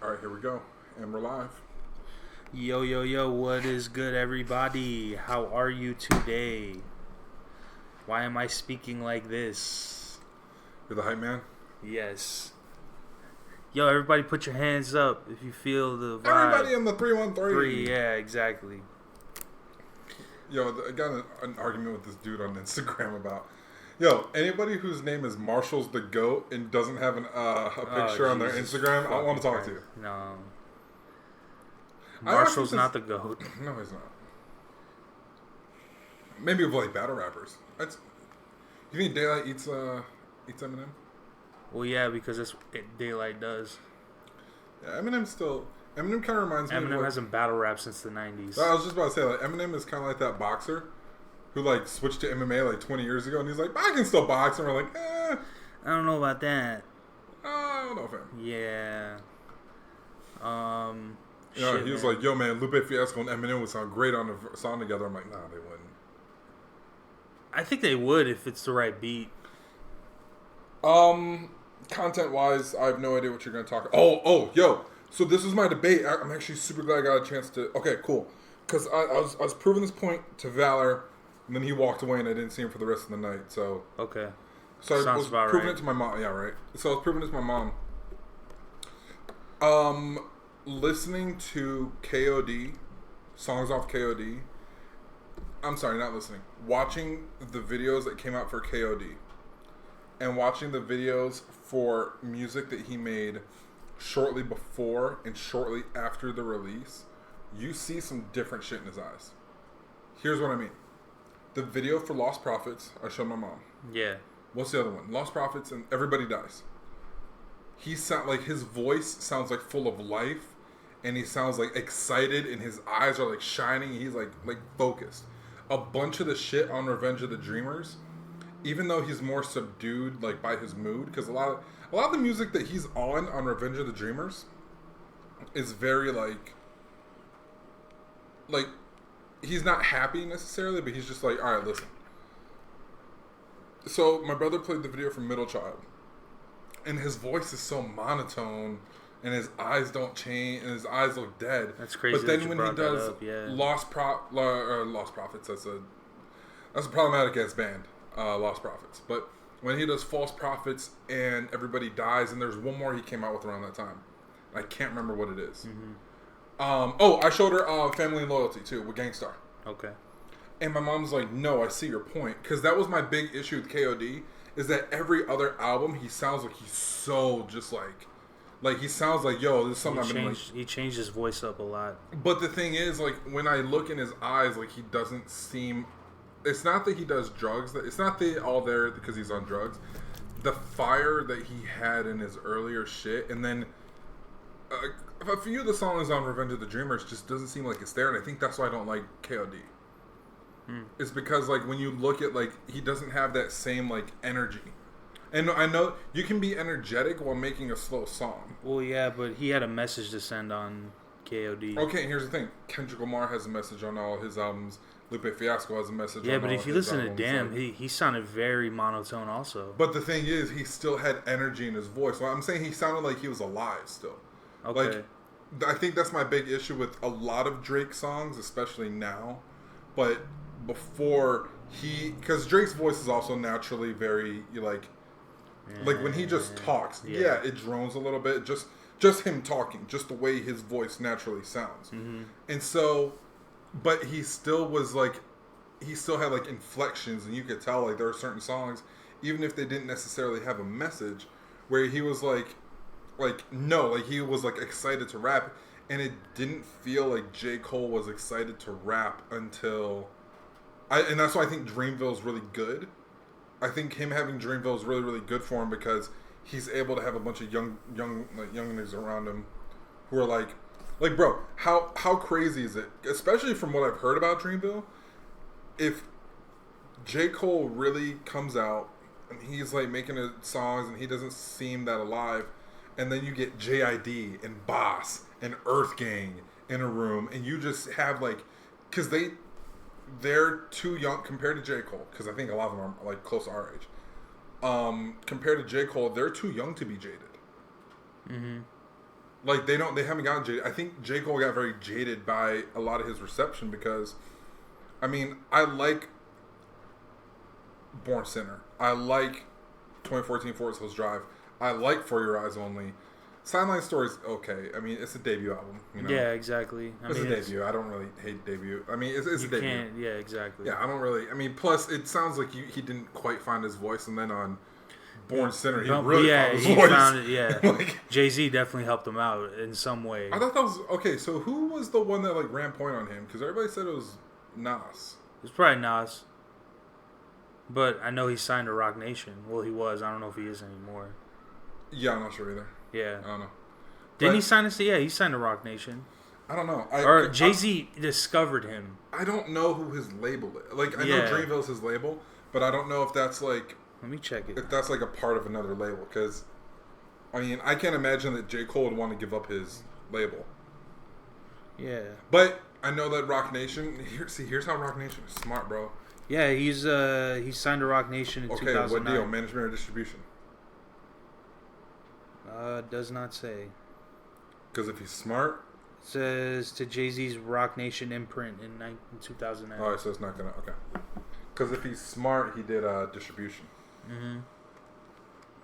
All right, here we go. And we're live. Yo, yo, yo, what is good, everybody? How are you today? Why am I speaking like this? You're the hype man? Yes. Yo, everybody put your hands up if you feel the vibe. Everybody in the 313. Yeah, exactly. Yo, I got an argument with this dude on Instagram about, anybody whose name is Marshall's the GOAT and doesn't have a picture on their Instagram, I don't want to talk to you. No. Marshall's not the GOAT. No, he's not. Maybe of like battle rappers. You think Daylight eats Eminem? Well, yeah, because that's what Daylight does. Yeah, Eminem kind of reminds me of Eminem hasn't battle rap since the 90s. I was just about to say, like, Eminem is kind of like that boxer who, like, switched to MMA, like, 20 years ago, and he's like, I can still box, and we're like, I don't know about that. I don't know, fam. Yeah. He was like, yo, man, Lupe Fiasco and Eminem would sound great on a song together. I'm like, nah, they wouldn't. I think they would if it's the right beat. Content-wise, I have no idea what you're going to talk about. Yo. So this was my debate. I'm actually super glad I got a chance to... Okay, cool. Because I was proving this point to Valor, and then he walked away, and I didn't see him for the rest of the night, so... Okay. So I was proving right. it to my mom. Yeah, right. So I was proving it to my mom. Listening to KOD, songs off KOD. I'm sorry, not listening. Watching the videos that came out for KOD. And watching the videos for music that he made shortly before and shortly after the release, you see some different shit in his eyes. Here's what I mean. The video for Lost Prophets, I showed my mom. Yeah. What's the other one? Lost Prophets and Everybody Dies. His voice sounds like full of life, and he sounds like excited, and his eyes are like shining. He's like focused. A bunch of the shit on Revenge of the Dreamers, even though he's more subdued, like by his mood, because a lot of the music that he's on Revenge of the Dreamers is very like he's not happy necessarily, but he's just like, all right, listen. So my brother played the video from Middle Child, and his voice is so monotone, and his eyes don't change, and his eyes look dead. That's crazy. But then when he does Lost Prophets, that's a problematic ass band, Lost Prophets. But when he does False Prophets and Everybody Dies, and there's one more he came out with around that time, I can't remember what it is. Mm-hmm. I showed her Family and Loyalty too with Gangstar. Okay. And my mom's like, no, I see your point. Because that was my big issue with KOD, is that every other album, he sounds like he's so just like he sounds like, yo, this is something I've been like... He changed his voice up a lot. But the thing is, like, when I look in his eyes, like, he doesn't seem... It's not that he does drugs. It's not that all there because he's on drugs. The fire that he had in his earlier shit, and then... a few of the songs on Revenge of the Dreamers just doesn't seem like it's there, and I think that's why I don't like KOD. It's because, like, when you look at, like, he doesn't have that same, like, energy. And I know you can be energetic while making a slow song. Well, yeah, but he had a message to send on KOD. Okay, and here's the thing. Kendrick Lamar has a message on all his albums. Lupe Fiasco has a message on all his albums. Yeah, but if you listen to Damn, he sounded very monotone also. But the thing is, he still had energy in his voice. So I'm saying he sounded like he was alive still. Okay. Like, I think that's my big issue with a lot of Drake songs, especially now. But before because Drake's voice is also naturally very like when he just talks, it drones a little bit. Just him talking, just the way his voice naturally sounds. Mm-hmm. And so, but he still had like inflections, and you could tell like there are certain songs, even if they didn't necessarily have a message, where he was he was like excited to rap, and it didn't feel like J. Cole was excited to rap until and that's why I think Dreamville is really good. I think him having Dreamville is really, really good for him because he's able to have a bunch of young niggas around him who are like, bro, how crazy is it? Especially from what I've heard about Dreamville, if J. Cole really comes out and he's like making songs and he doesn't seem that alive, and then you get JID and Boss and Earth Gang in a room, and you just have like, because they're too young compared to J. Cole, because I think a lot of them are like close to our age. Compared to J. Cole, they're too young to be jaded. Mm-hmm. Like they haven't gotten jaded. I think J. Cole got very jaded by a lot of his reception because, I mean, I like Born Sinner. I like 2014 Forest Hills Drive. I like For Your Eyes Only. Sideline Story's okay. I mean, it's a debut album. You know? Yeah, exactly. It's a debut. I don't really hate debut. I mean, it's a debut. Yeah, exactly. Yeah, I don't really. I mean, plus it sounds like he didn't quite find his voice, and then on Born Sinner, he really found his voice. Found it. Yeah, like, Jay-Z definitely helped him out in some way. I thought that was okay. So who was the one that like ran point on him? Because everybody said it was Nas. It's probably Nas. But I know he signed to Rock Nation. Well, he was. I don't know if he is anymore. Yeah, I'm not sure either. Yeah. I don't know. Didn't he sign to? Yeah, he signed to Rock Nation. I don't know. Or Jay-Z discovered him. I don't know who his label is. Like, I know Dreamville's his label, but I don't know if that's like... Let me check it. If that's like a part of another label. Because, I mean, I can't imagine that J. Cole would want to give up his label. Yeah. But I know that Rock Nation... Here's how Rock Nation is smart, bro. Yeah, he signed to Rock Nation in 2009. Okay, what deal? Management or distribution? Does not say. Because if he's smart... It says to Jay-Z's Rock Nation imprint in 2009. Alright, so it's not going to... Okay. Because if he's smart, he did distribution. Mm-hmm.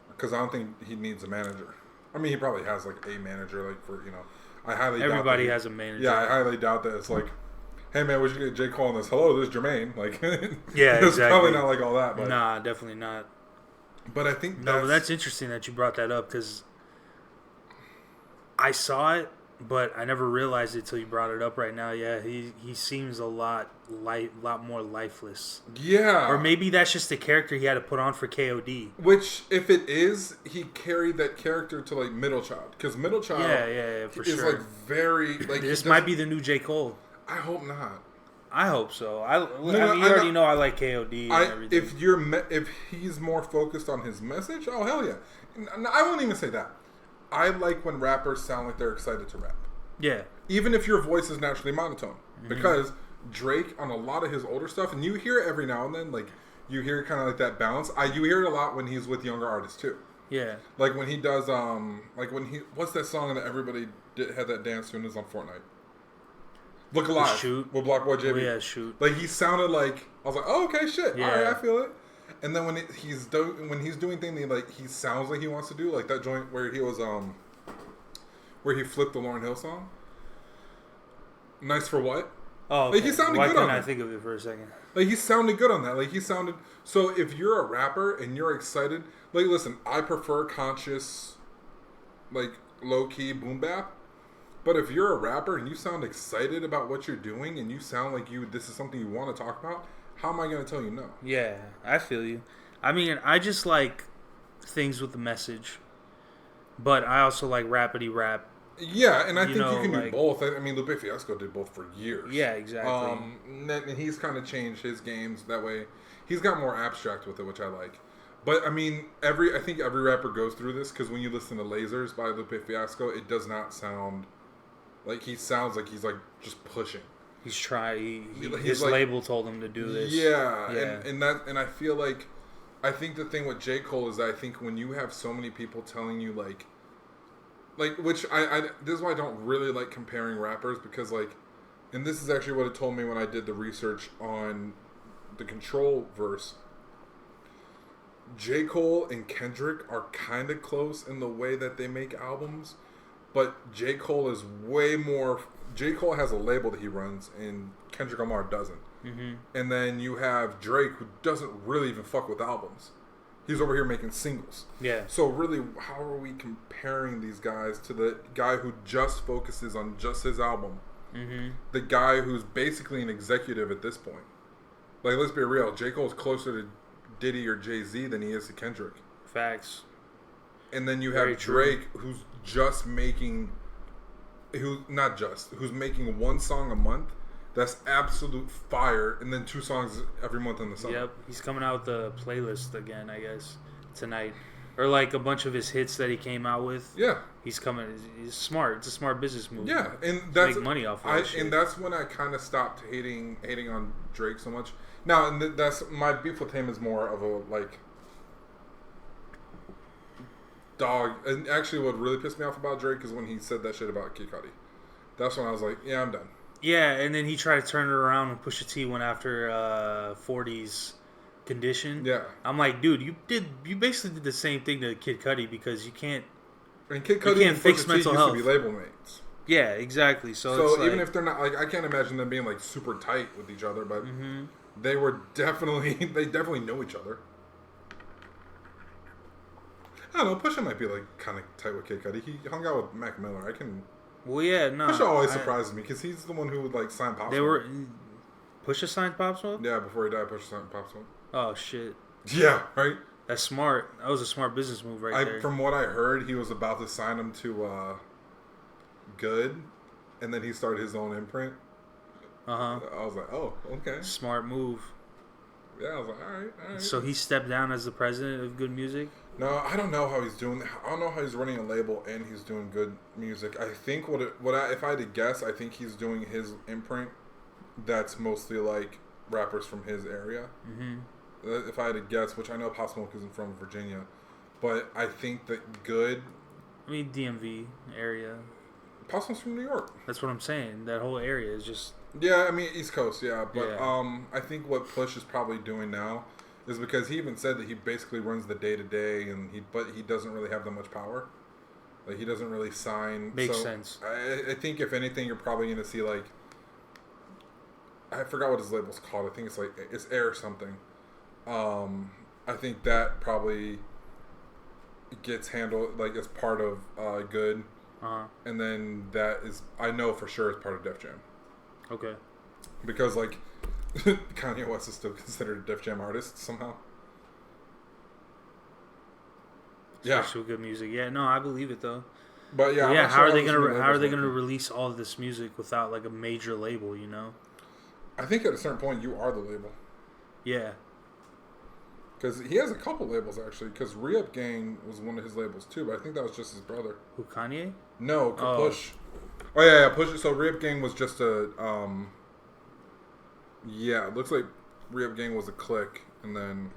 Because I don't think he needs a manager. I mean, he probably has like a manager, like for, you know... Everybody has a manager. Yeah, I highly doubt that it's like... Hey man, we should get J. Cole on this. Hello, this is Jermaine. Like, yeah, it's exactly. probably not like all that. But, nah, definitely not. But I think but that's interesting that you brought that up because I saw it, but I never realized it until you brought it up right now. Yeah, he seems a lot more lifeless. Yeah. Or maybe that's just the character he had to put on for KOD. Which, if it is, he carried that character to like Middle Child, because Middle Child, for is sure. like very like this might be the new J. Cole. I hope not. I hope so. I mean, you already know I like KOD and everything. If he's more focused on his message, oh hell yeah. I won't even say that. I like when rappers sound like they're excited to rap. Yeah. Even if your voice is naturally monotone. Mm-hmm. Because Drake, on a lot of his older stuff, and you hear it every now and then, like, you hear kind of like that balance. You hear it a lot when he's with younger artists, too. Yeah. Like when he does, what's that song that everybody had that dance to and is on Fortnite? Look Alive. Shoot. With Block Boy JB. Oh, yeah, Shoot. Like, he sounded like, I was like, oh, okay, shit. Yeah. All right, I feel it. And then when he's doing things he sounds like he wants to do, like that joint where he was, where he flipped the Lauryn Hill song. Nice for What? Oh, okay. Like, he sounded Why good on couldn't it. I think of it for a second? Like, he sounded good on that. Like, he sounded... So, if you're a rapper and you're excited... Like, listen, I prefer conscious, like, low-key boom bap. But if you're a rapper and you sound excited about what you're doing and you sound like this is something you want to talk about, how am I going to tell you no? Yeah, I feel you. I mean, I just like things with the message. But I also like rapidy rap. Yeah, and I think you can do both. I mean, Lupe Fiasco did both for years. Yeah, exactly. And he's kind of changed his games that way. He's got more abstract with it, which I like. But I mean, I think every rapper goes through this because when you listen to Lasers by Lupe Fiasco, it does not sound like he sounds like he's like just pushing. He's trying. His label told him to do this. Yeah. And I feel like I think the thing with J. Cole is that I think when you have so many people telling you like which I this is why I don't really like comparing rappers because like, and this is actually what it told me when I did the research on the Control verse. J. Cole and Kendrick are kind of close in the way that they make albums, but J. Cole is way more. J. Cole has a label that he runs, and Kendrick Lamar doesn't. Mm-hmm. And then you have Drake, who doesn't really even fuck with albums. He's over here making singles. Yeah. So really, how are we comparing these guys to the guy who just focuses on just his album? Mm-hmm. The guy who's basically an executive at this point. Like, let's be real. J. Cole's closer to Diddy or Jay-Z than he is to Kendrick. Facts. And then you have Drake, who's just making... who's making one song a month. That's absolute fire, and then 2 songs every month in the summer. Yep, he's coming out with a playlist again, I guess, tonight. Or like a bunch of his hits that he came out with. Yeah. He's coming. He's smart. It's a smart business move. Yeah, and that's make money off of that shit. And that's when I kind of stopped hating on Drake so much. Now, and that's my beef with him is more of a like. Dog. And actually, what really pissed me off about Drake is when he said that shit about Kid Cudi. That's when I was like, yeah, I'm done. Yeah, and then he tried to turn it around when Pusha T went after 40's Condition. Yeah. I'm like, dude, you basically did the same thing to Kid Cudi because you can't. And Kid Cudi and fix Pusha T mental used health. to be label mates. Yeah, exactly. So So it's even like, if they're not, like, I can't imagine them being like super tight with each other, but mm-hmm. they were definitely, they definitely know each other. I don't know, Pusha might be like kind of tight with Kid Cudi. He hung out with Mac Miller. Well, yeah, no. Pusha always surprises me because he's the one who would like sign Pop They Smoke. were Pusha signed Pop Smoke. Yeah, before he died, Pusha signed Pop Smoke. Oh shit. Yeah, right. That's smart. That was a smart business move right there. From what I heard, he was about to sign him to Good, and then he started his own imprint. I was like, oh, okay. Smart move. Yeah, I was like, all right. So he stepped down as the president of Good Music? No, I don't know how he's doing. I don't know how he's running a label and he's doing good music. I think if I had to guess, I think he's doing his imprint. That's mostly like rappers from his area. Mm-hmm. If I had to guess, which I know Pop Smoke isn't from Virginia, but I think that Good. I mean DMV area. Pop Smoke's from New York. That's what I'm saying. That whole area is just. Yeah, I mean East Coast, yeah, but Yeah. I think what Push is probably doing now is because he even said that he basically runs the day to day, but he doesn't really have that much power. Like he doesn't really sign. Makes sense. I think if anything, you're probably going to see like I forgot what his label's called. I think it's Air something. I think that probably gets handled like as part of Good, and then that is I know for sure is part of Def Jam. Okay. Because like Kanye West is still considered a Def Jam artist somehow. Especially with good music. Yeah, no, I believe it though. But yeah, yeah. How are they gonna release all of this music without like a major label? You know. I think at a certain point you are the label. Yeah. Because he has a couple labels actually. Because Re-Up Gang was one of his labels too, but I think that was just his brother. Who, Kanye? No, Push. Oh yeah, Push. So Re-Up Gang was just a. Yeah, it looks like Re-Up Gang was a clique, and then.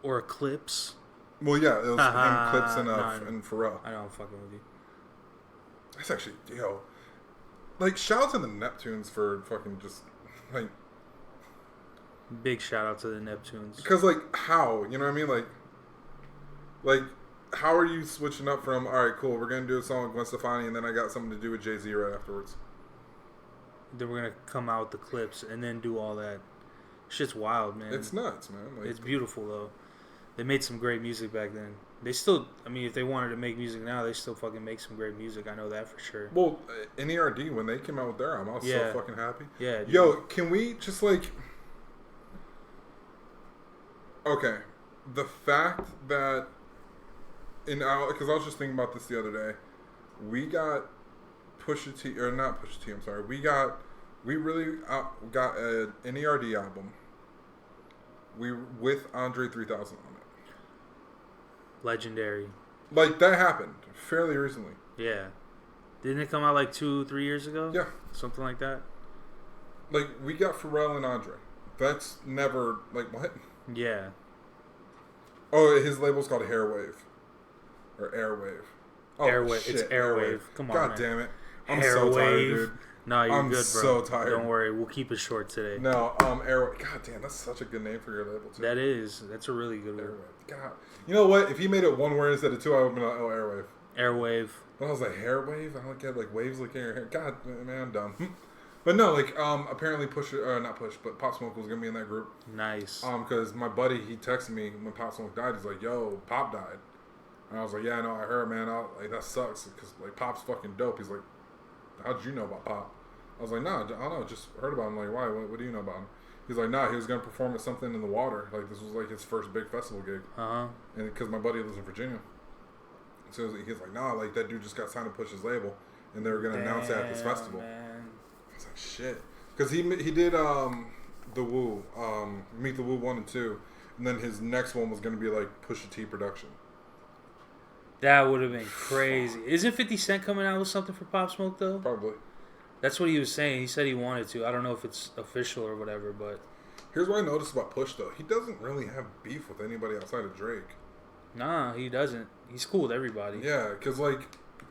Or Eclipse. Well, yeah, it was him, Clips, and Pharrell. I know I'm fucking with you. That's actually, like, shout out to the Neptunes for fucking just, like... Big shout out to the Neptunes. Because, like, how? You know what I mean? Like, how are you switching up from, alright, cool, we're going to do a song with Gwen Stefani, and then I got something to do with Jay-Z right afterwards. Then we're going to come out with the clips and then do all that. Shit's wild, man. It's nuts, man. Like, it's beautiful, though. They made some great music back then. They still, I mean, if they wanted to make music now, they still fucking make some great music. I know that for sure. Well, NERD, when they came out with their album, I was so fucking happy. Yeah. Dude. Yo, can we just, like... Okay. The fact that... Because I was just thinking about this the other day. We got Pusha T... Or not Pusha T, I'm sorry. We really got an NERD album. With Andre 3000 on it. Legendary. Like, that happened fairly recently. Yeah. Didn't it come out like 2-3 years ago? Yeah. Something like that? Like, we got Pharrell and Andre. That's never, like, what? Yeah. Oh, his label's called Hairwave. Or Airwave. Oh, Airwave. shit. It's Airwave. Come on, God man. damn it. I'm Hairwave. so tired, dude. No, you're I'm good, bro. so tired. Don't worry. We'll keep it short today. No, Airwave. God damn, that's such a good name for your label, too. That is. That's a really good Airwave. word. God. You know what? If he made it one word instead of two, I would have been like, oh, Airwave. Airwave. But I was like, Hairwave? I don't get, like, waves like in your hair. God, man, I'm dumb. But no, like, apparently not Push, but Pop Smoke was going to be in that group. Nice. Because my buddy, he texted me when Pop Smoke died. He's like, yo, Pop died. And I was like, yeah, no, I heard, man. Like, that sucks. Because, like, Pop's fucking dope. He's like, how'd you know about Pop? I was like, nah, I don't know. Just heard about him. Like, why? What do you know about him? He's like, nah, he was going to perform at something in the water. Like, this was, like, his first big festival gig. Uh-huh. And because my buddy lives in Virginia. So he's like, nah, like, that dude just got signed to Push's label. And they were going to announce it at this festival. Man. I was like, shit. Because he did The Woo, Meet the Woo 1 and 2. And then his next one was going to be, like, Pusha T production. That would have been crazy. Isn't 50 Cent coming out with something for Pop Smoke, though? Probably. That's what he was saying. He said he wanted to. I don't know if it's official or whatever, but... Here's what I noticed about Push, though. He doesn't really have beef with anybody outside of Drake. Nah, he doesn't. He's cool with everybody. Yeah, because like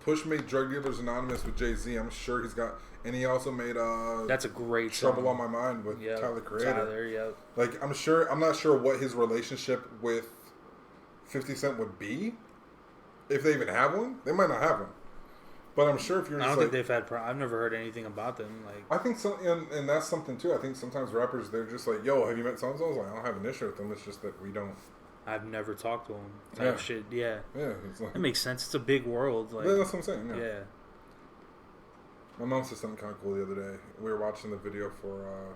Push made Drug Dealers Anonymous with Jay-Z. I'm sure he's got, and he also made That's a great Trouble song. on My Mind with Tyler the Creator. Tyler, yep. Like I'm not sure what his relationship with 50 Cent would be, if they even have one. They might not have one, but I'm sure if you're, I don't think they've had. I've never heard anything about them. Like, I think so, and that's something too. I think sometimes rappers, they're just like, "Yo, have you met so and so?" I was like, I don't have an issue with them. It's just that we don't. I've never talked to him. Type shit. Yeah. Yeah, it's like, That makes sense. It's a big world. Like, yeah, that's what I'm saying. yeah. My mom said something kind of cool the other day. We were watching the video for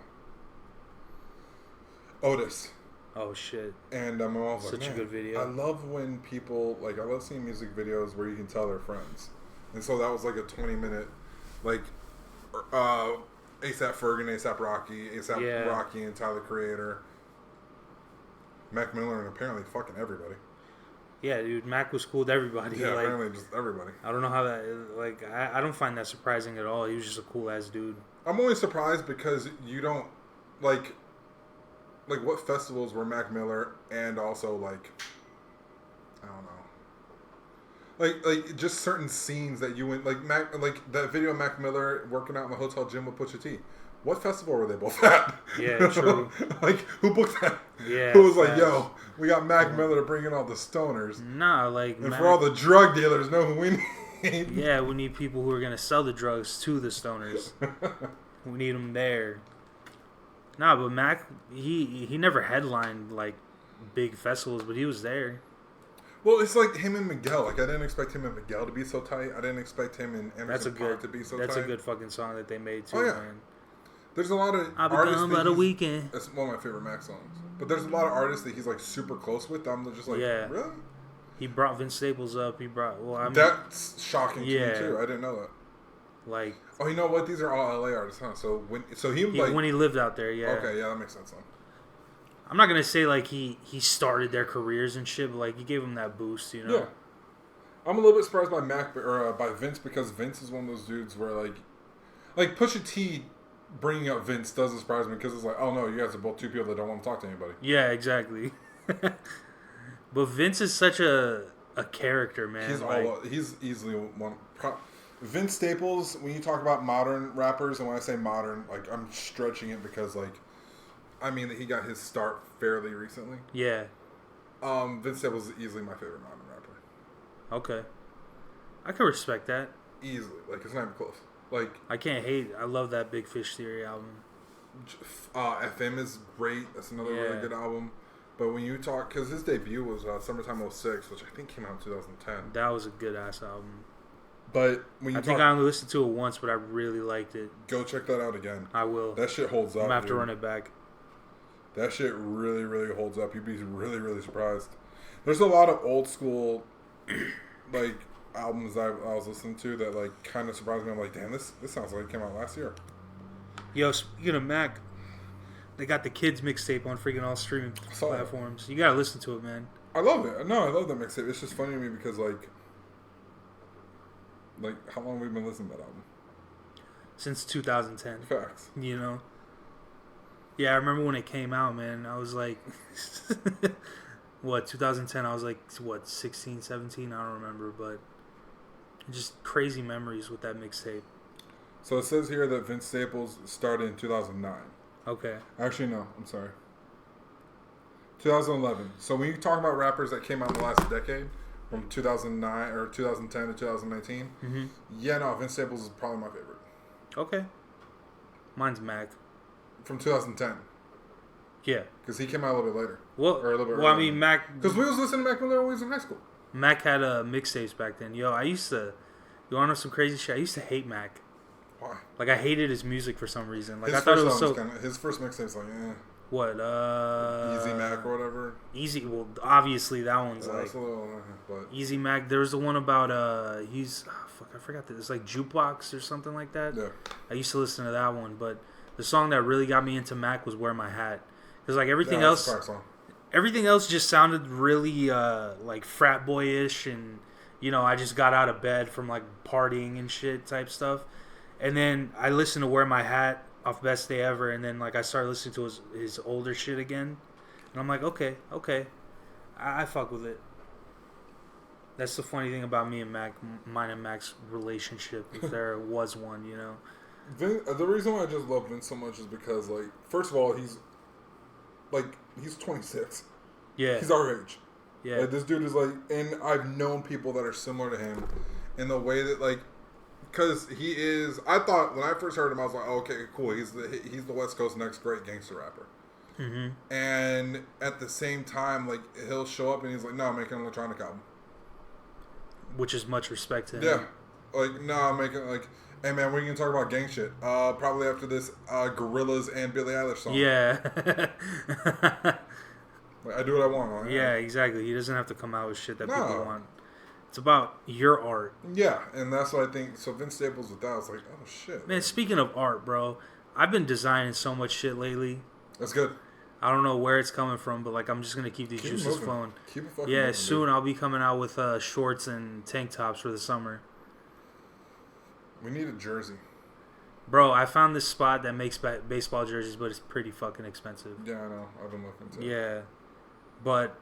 Otis. Oh shit. And my mom was like, Such a good video. I love when people, like, I love seeing music videos where you can tell they're friends. And so that was like a 20-minute, like, A$AP Ferg and A$AP Rocky, A$AP Rocky and Tyler Creator, Mac Miller, and apparently fucking everybody. Yeah, dude, Mac was cool with everybody. Yeah, like, apparently just everybody. I don't know how that, like, I don't find that surprising at all. He was just a cool ass dude. I'm only surprised because you don't, like what festivals were Mac Miller and also, like, I don't know. Like just certain scenes that you went, like that video of Mac Miller working out in the hotel gym with Pusha T. What festival were they both at? Yeah, true. Like, who booked that? Yeah. Who was like, yo, we got Mac Miller to bring in all the stoners. Nah, like, and for all the drug dealers, know who we need. Yeah, we need people who are going to sell the drugs to the stoners. We need them there. Nah, but Mac, he never headlined, like, big festivals, but he was there. Well, it's like him and Miguel. Like, I didn't expect him and Miguel to be so tight. I didn't expect him and Anderson .Paak to be so tight. That's a good fucking song that they made, too, man. There's a lot of I'll be artists gone by the weekend. That's one of my favorite Mac songs. But there's a lot of artists that he's, like, super close with. I'm just like, really? He brought Vince Staples up. That's shocking to me, too. I didn't know that. Like, oh, you know what? These are all LA artists, huh? So when he lived out there, yeah. Okay, yeah, that makes sense. Huh? I'm not gonna say like he started their careers and shit, but like he gave them that boost, you know. Yeah. I'm a little bit surprised by Mac or by Vince because Vince is one of those dudes where like Pusha T bringing up Vince doesn't surprise me because it's like, oh no, you guys are both two people that don't want to talk to anybody. Yeah, exactly. But Vince is such a character, man. He's easily one. Vince Staples, when you talk about modern rappers, and when I say modern, like, I'm stretching it because, like, I mean that he got his start fairly recently. Yeah. Vince Staples is easily my favorite modern rapper. Okay. I can respect that. Easily. Like, it's not even close. Like, I can't hate. I love that Big Fish Theory album. FM is great. That's another really good album. But when you talk, because his debut was Summertime '06, which I think came out in 2010. That was a good ass album. But when you I think I only listened to it once, but I really liked it. Go check that out again. I will. That shit holds up. I'm gonna have to run it back. That shit really, really holds up. You'd be really, really surprised. There's a lot of old school, like, albums I was listening to that, like, kind of surprised me. I'm like, damn, this sounds like it came out last year. Yo, speaking of Mac, they got the Kids mixtape on freaking all streaming platforms. You gotta listen to it, man. I love it. No, I love that mixtape. It's just funny to me because, like, how long have we been listening to that album? Since 2010. Facts. You know? Yeah, I remember when it came out, man. I was like, 2010? I was like, 16, 17? I don't remember, but just crazy memories with that mixtape. So it says here that Vince Staples started in 2009. Okay. Actually, no. I'm sorry. 2011. So when you talk about rappers that came out in the last decade, from 2009 or 2010 to 2019, yeah, no, Vince Staples is probably my favorite. Okay. Mine's Mac. From 2010. Yeah. Because he came out a little bit later. Well, or a little bit well, I mean, Mac... Because we was listening to Mac Miller when we was in high school. Mac had mixtapes back then. Yo, I used to... You want to know some crazy shit? I used to hate Mac. Why? Like, I hated his music for some reason. Like, his I thought it was so... his first mixtape's like, What, Easy Mac or whatever? Easy... Well, obviously, that one's like... That's a little... But... Easy Mac. There was the one about, he's... Oh, fuck, I forgot that. It's like Jukebox or something like that. Yeah. I used to listen to that one, but the song that really got me into Mac was Wear My Hat. Because, like, everything else... Everything else just sounded really, like, frat boyish, and, you know, I just got out of bed from, like, partying and shit type stuff. And then I listened to Wear My Hat off Best Day Ever, and then, like, I started listening to his older shit again. And I'm like, okay. I fuck with it. That's the funny thing about me and mine and Mac's relationship, if there was one, you know. The reason why I just love Vince so much is because, like, first of all, he's 26. Yeah. He's our age. Yeah. Like, this dude is like, and I've known people that are similar to him in the way that, like, because he is. I thought when I first heard him, I was like, oh, okay, cool. He's the West Coast next great gangster rapper. Mm-hmm. And at the same time, like, he'll show up and he's like, no, I'm making an electronic album. Which is much respect to him. Yeah. Like, no, I'm making, like, hey, man, we're going to talk about gang shit. Probably after this Gorillaz and Billie Eilish song. Yeah. Like, I do what I want. Like, yeah, exactly. He doesn't have to come out with shit that people want. It's about your art. Yeah, and that's what I think. So Vince Staples with that, I was like, oh, shit. Man, speaking of art, bro, I've been designing so much shit lately. That's good. I don't know where it's coming from, but, like, I'm just going to keep these juices flowing. Keep it fucking Yeah, moving, soon dude. I'll be coming out with shorts and tank tops for the summer. We need a jersey. Bro, I found this spot that makes baseball jerseys, but it's pretty fucking expensive. Yeah, I know. I've been looking too. Yeah. But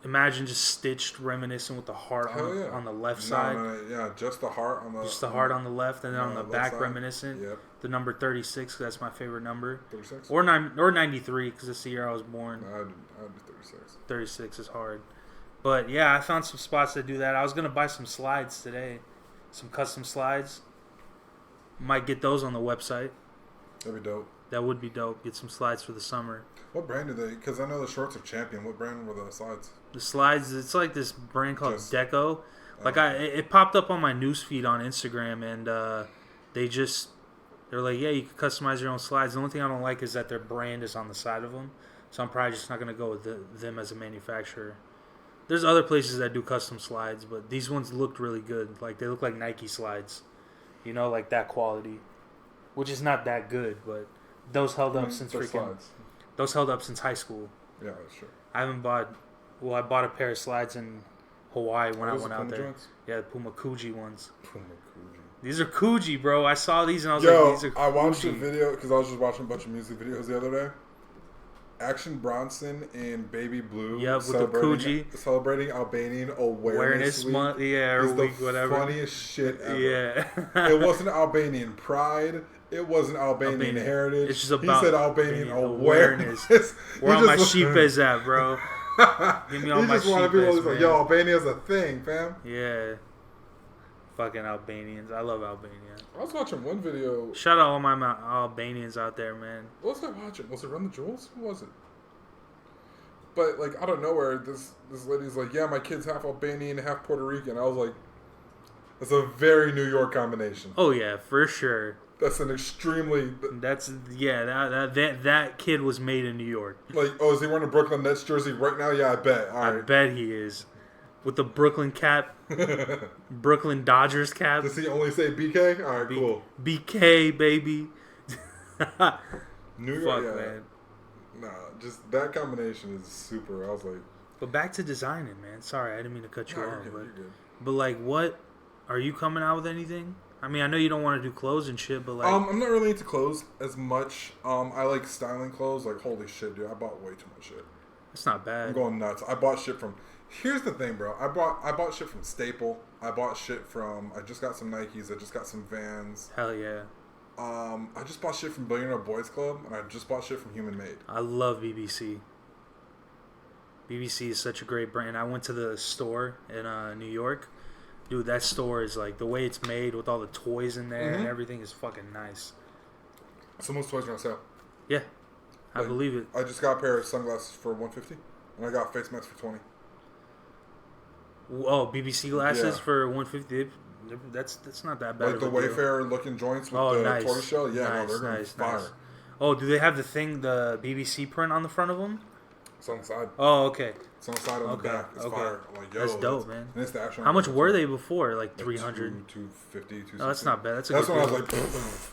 imagine just stitched reminiscent with the heart on the left side. Yeah, just the heart on the... Just the heart on the left, and then on the back side. Reminiscent. Yep. The number 36, 'cause that's my favorite number. 36? Or 93, because it's the year I was born. No, I'd do 36. 36 is hard. But yeah, I found some spots that do that. I was going to buy some slides today. Some custom slides. Might get those on the website. That'd be dope. That would be dope. Get some slides for the summer. What brand do they... Because I know the shorts are Champion. What brand were the slides? The slides, it's like this brand called Deco. Like it popped up on my newsfeed on Instagram, and they're like, yeah, you can customize your own slides. The only thing I don't like is that their brand is on the side of them, so I'm probably just not gonna go with them as a manufacturer. There's other places that do custom slides, but these ones looked really good. Like they look like Nike slides, you know, like that quality, which is not that good, but those held up since freaking. Slides. Those held up since high school. Yeah, that's true. I haven't bought. Well, I bought a pair of slides in Hawaii when I went out there. Joints? Yeah, the Puma Coogee ones. Puma Coogee. These are Coogee, bro. I saw these and I was like, these are Coogee. I watched a video because I was just watching a bunch of music videos the other day. Action Bronson in Baby Blue. Yep, with the Coogee. Celebrating Albanian Awareness Week. Month. Yeah, or week, whatever. Funniest shit ever. Yeah. It wasn't Albanian pride. It wasn't Albanian heritage. It's just about he said Albanian awareness. Where all my sheep is at, bro? Give me all my sheep. He just wanted people to be like, yo, Albania's a thing, fam. Yeah. Fucking Albanians. I love Albania. I was watching one video. Shout out all my Albanians out there, man. What was I watching? Was it Run the Jewels? Who was it? But, like, out of nowhere, this lady's like, yeah, my kid's half Albanian, half Puerto Rican. I was like, that's a very New York combination. Oh, yeah, for sure. That's an extremely... That kid was made in New York. Like, oh, is he wearing a Brooklyn Nets jersey right now? Yeah, I bet. All right. I bet he is. With the Brooklyn cap. Brooklyn Dodgers cap. Does he only say BK? All right, cool. BK, baby. New York, Fuck, man. Nah, just that combination is super. I was like... But back to designing, man. Sorry, I didn't mean to cut you off. You're good. But, like, what? Are you coming out with anything? I mean, I know you don't want to do clothes and shit, but, like... I'm not really into clothes as much. I like styling clothes. Like, holy shit, dude. I bought way too much shit. It's not bad. I'm going nuts. I bought shit from... Here's the thing, bro. I bought shit from Staple. I bought shit from... I just got some Nikes. I just got some Vans. Hell yeah. I just bought shit from Billionaire Boys Club, and I just bought shit from Human Made. I love BBC. BBC is such a great brand. I went to the store in New York. Dude, that store is like, the way it's made with all the toys in there and everything is fucking nice. Some of those toys are on sale. Yeah, I believe it. I just got a pair of sunglasses for $150, and I got face masks for $20. Oh, BBC glasses for $150. That's not that bad. Like the Wayfarer looking joints with the tortoiseshell. Yeah, nice, no, they're nice. Fire. Oh, do they have the BBC print on the front of them? It's on the side. Oh, okay. It's on the side on the back. It's fire. I'm like, yo, that's dope, man. And it's the actual. How much were they before? Like 300, 250, 260. Oh, that's not bad. That's when I was like,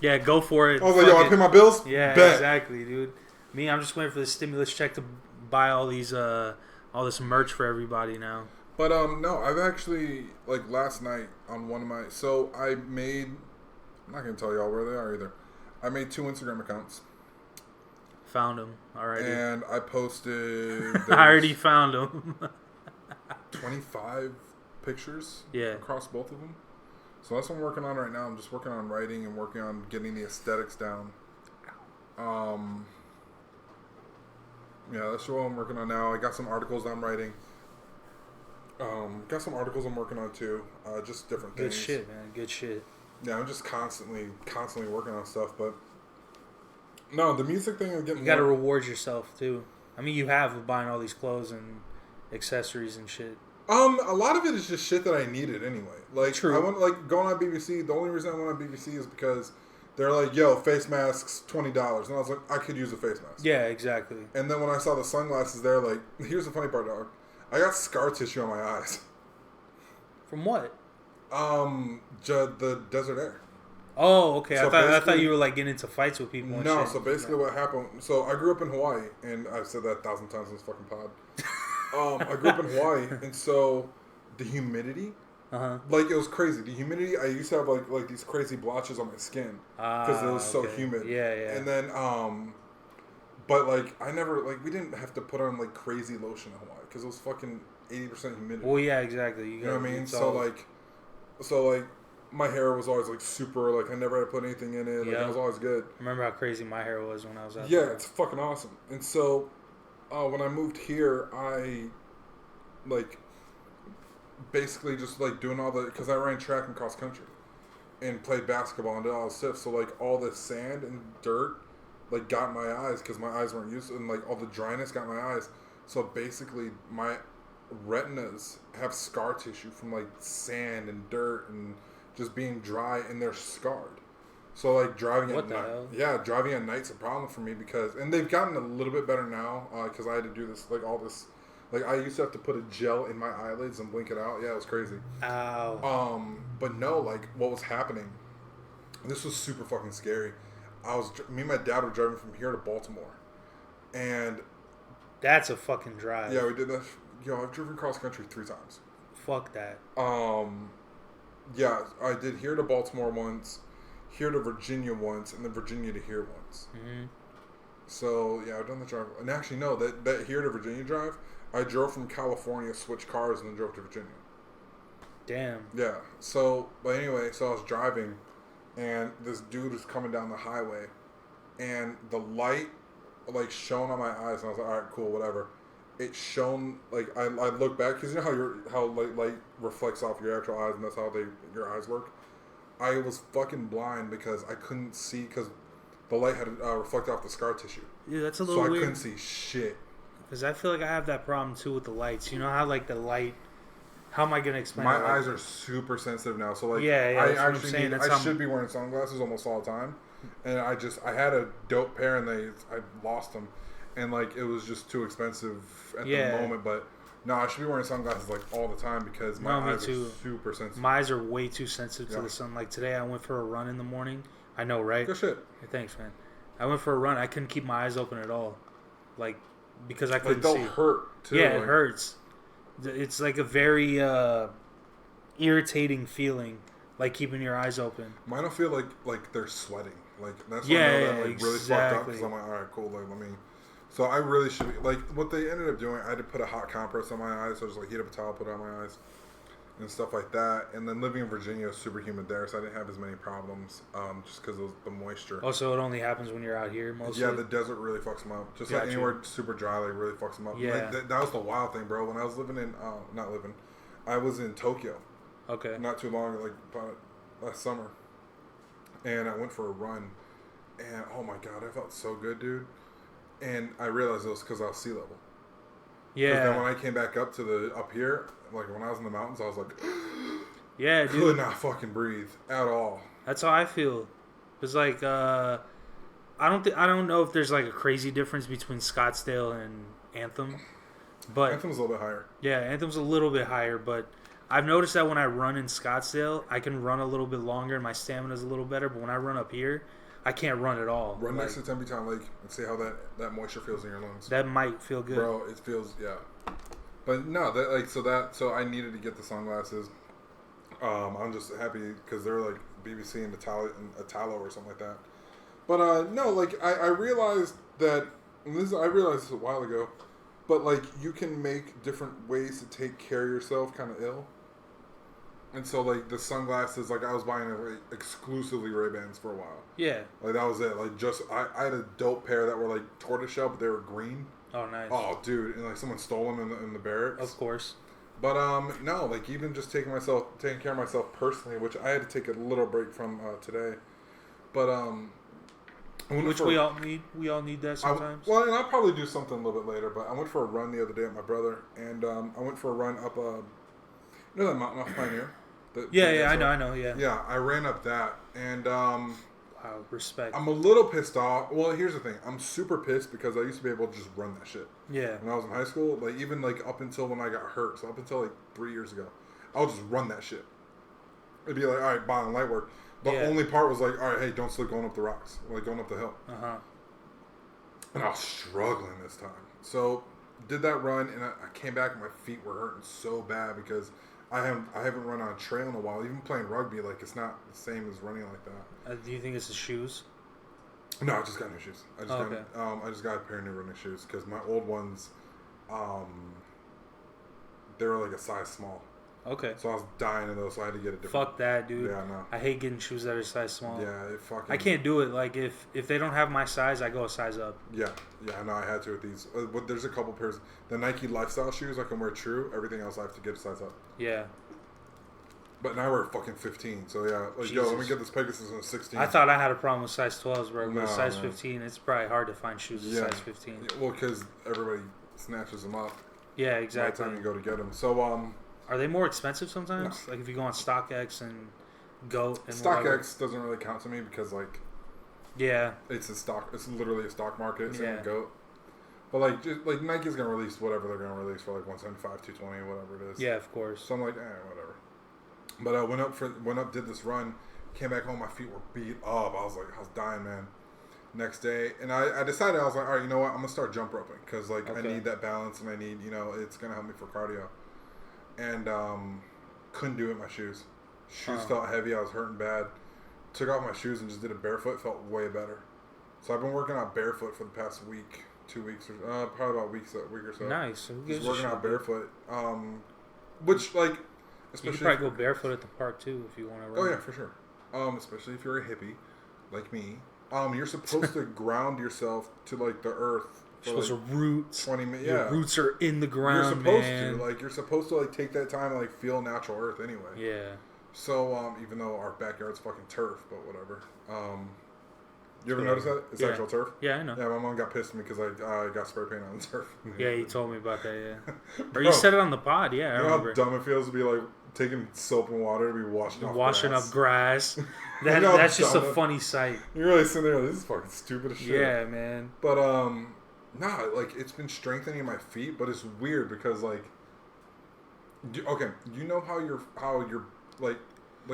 yeah, go for it. I was like, yo, I pay my bills. Yeah, bet. Exactly, dude. Me, I'm just waiting for the stimulus check to buy all these all this merch for everybody now. But no, I've actually, like, last night on one of my... So, I made... I'm not going to tell y'all where they are either. I made 2 Instagram accounts. Found them already. And I posted... I already found them. 25 pictures across both of them. So that's what I'm working on right now. I'm just working on writing and working on getting the aesthetics down. Yeah, that's what I'm working on now. I got some articles I'm writing. Got some articles I'm working on too. Just different things. Good shit, man. Good shit. Yeah, I'm just constantly working on stuff. But no, the music thing is getting. You got to reward yourself too. I mean, you have with buying all these clothes and accessories and shit. A lot of it is just shit that I needed anyway. Like, true. I went going on BBC. The only reason I went on BBC is because they're like, "Yo, face masks, $20," and I was like, "I could use a face mask." Yeah, exactly. And then when I saw the sunglasses, they're like, "Here's the funny part, dog. I got scar tissue on my eyes." From what? The desert air. Oh, okay. So I thought you were like getting into fights with people. No, so basically what happened. So I grew up in Hawaii, and I've said that 1,000 times in this fucking pod. I grew up in Hawaii, and so the humidity, like it was crazy. The humidity, I used to have like these crazy blotches on my skin because it was so humid. Yeah, yeah. And then, but like I never we didn't have to put on like crazy lotion in Hawaii because it was fucking 80% humidity. Well, yeah, exactly. You know what I mean? So like my hair was always like super, like I never had to put anything in it. Like it was always good. Remember how crazy my hair was when I was out there? Yeah, it's fucking awesome. And so when I moved here, I like basically just like doing all the, because I ran track and cross country and played basketball and did all this stuff. So like all the sand and dirt like got in my eyes because my eyes weren't used to it, and like all the dryness got in my eyes. So basically my retinas have scar tissue from like sand and dirt and just being dry, and they're scarred. So like driving at night, driving at night's a problem for me because, and they've gotten a little bit better now because I had to do this like all this, like I used to have to put a gel in my eyelids and blink it out. Yeah, it was crazy. Ow. But no, like what was happening? This was super fucking scary. Me and my dad were driving from here to Baltimore, and that's a fucking drive. Yeah, we did that. Yo, I've driven cross country 3 times. Fuck that. Yeah, I did here to Baltimore once, here to Virginia once, and then Virginia to here once. Mm-hmm. So yeah, I've done the drive. And actually, no, that here to Virginia drive, I drove from California, switched cars, and then drove to Virginia. Damn. Yeah. So, but anyway, so I was driving, and this dude was coming down the highway, and the light like shone on my eyes, and I was like, all right, cool, whatever. It shone, like, I look back, because you know how light reflects off your actual eyes, and that's how your eyes work. I was fucking blind because I couldn't see, because the light had reflected off the scar tissue. Yeah, that's a little weird. So I couldn't see shit. Because I feel like I have that problem, too, with the lights. You know how, like, the light, how am I going to explain My eyes are super sensitive now, so, like, I should be wearing sunglasses almost all the time. And I had a dope pair, and I lost them. And, like, it was just too expensive at the moment. But, no, I should be wearing sunglasses, like, all the time because my eyes are super sensitive. My eyes are way too sensitive to the sun. Like, today I went for a run in the morning. I know, right? Good shit. Hey, thanks, man. I went for a run. I couldn't keep my eyes open at all. Like, because I couldn't see. They'll hurt, too. Yeah, it hurts. It's, like, a very irritating feeling, like, keeping your eyes open. Mine don't feel like they're sweating. Like, that's why I know that I'm, like, really fucked up because I'm like, all right, cool, like, let me... So I really should be, like, what they ended up doing, I had to put a hot compress on my eyes, so I just, like, heat up a towel, put it on my eyes, and stuff like that. And then living in Virginia was super humid there, so I didn't have as many problems, just because of the moisture. Oh, so it only happens when you're out here, mostly? Yeah, the desert really fucks them up. Just like anywhere super dry, like, really fucks them up. Yeah. Like, that was the wild thing, bro. When I was living in, I was in Tokyo. Okay. Not too long, like, about last summer. And I went for a run, and, oh my God, I felt so good, dude. And I realized it was because I was sea level. Yeah. Then when I came back up here, like when I was in the mountains, I was like, yeah, dude. Could not fucking breathe at all. That's how I feel. It's like I don't know if there's like a crazy difference between Scottsdale and Anthem, but Anthem's a little bit higher. Yeah, Anthem's a little bit higher, but I've noticed that when I run in Scottsdale, I can run a little bit longer and my stamina's a little better. But when I run up here, I can't run at all. Run next to Tempe Town Lake and see how that moisture feels in your lungs. That might feel good, bro. It feels but no, so I needed to get the sunglasses. I'm just happy because they're like BBC and Italo or something like that. But no, like I realized that, and I realized this a while ago, but like you can make different ways to take care of yourself kind of ill. And so, like, the sunglasses, like, I was buying like, exclusively Ray-Bans for a while. Yeah. Like, that was it. Like, just, I had a dope pair that were, like, tortoiseshell, but they were green. Oh, nice. Oh, dude. And, like, someone stole them in the barracks. Of course. But, no, like, even just taking care of myself personally, which I had to take a little break from today. But, which we all need that sometimes. Well, and I'll probably do something a little bit later, but I went for a run the other day with my brother, and I went for a run up you know that mountain off Pioneer? I know, yeah. Yeah, I ran up that, and wow, respect. I'm a little pissed off. Well, here's the thing. I'm super pissed because I used to be able to just run that shit. Yeah. When I was in high school, like, even, like, up until when I got hurt, so up until, like, 3 years ago, I would just run that shit. It'd be like, all right, bottom light work. The only part was like, all right, hey, don't slip going up the rocks, like going up the hill. And I was struggling this time. So, did that run, and I came back and my feet were hurting so bad because I haven't run on a trail in a while. Even playing rugby, like, it's not the same as running like that. Do you think it's the shoes? No, I just got new shoes. I just got a pair of new running shoes because my old ones, they were like a size small. Okay. So I was dying of those, so I had to get a different. Fuck that, dude. Yeah, no. I hate getting shoes that are size small. Yeah, it fucking. I can't do it. Like if they don't have my size, I go a size up. Yeah, no, I had to with these. But there's a couple pairs. The Nike lifestyle shoes I can wear true. Everything else I have to get a size up. Yeah. But now we're at fucking 15. So yeah, like, yo, let me get this Pegasus in 16. I thought I had a problem with size 12s, bro. But size 15, it's probably hard to find shoes with size 15. Yeah, well, because everybody snatches them up. Yeah, exactly. By the time you go to get them. So are they more expensive sometimes? No. Like if you go on StockX and GOAT and StockX doesn't really count to me because like, yeah, it's literally a stock market. Same with GOAT. But like Nike's gonna release whatever they're gonna release for like 175, 220, whatever it is. Yeah, of course. So I'm like, whatever. But I went up, did this run, came back home, my feet were beat up. I was dying, man. Next day, and I decided, I was like, all right, you know what? I'm gonna start jump roping because like I need that balance and I need, it's gonna help me for cardio. And couldn't do it in my shoes. Shoes felt heavy. I was hurting bad. Took off my shoes and just did it barefoot. Felt way better. So I've been working out barefoot for the past week, 2 weeks, or probably about a week or so. Nice. Just working out barefoot. Which like, especially you could probably go barefoot at the park too if you want to run. Oh yeah, for sure. Especially if you're a hippie like me. You're supposed to ground yourself to like the earth. You're supposed to roots. 20 minutes. Yeah. Your roots are in the ground. You're supposed to. Like you're supposed to like take that time and like feel natural earth anyway. Yeah. So even though our backyard's fucking turf, but whatever. You ever notice that? It's actual turf? Yeah, I know. Yeah, my mom got pissed at me because I got spray paint on the turf. Yeah, you told me about that, yeah. Or you said it on the pod, yeah. You know how dumb it feels to be like taking soap and water to be washing up grass. That's just a funny sight. You're really sitting there like, this is fucking stupid as shit. Yeah, man. But nah, like it's been strengthening my feet, but it's weird because like, you know how you're like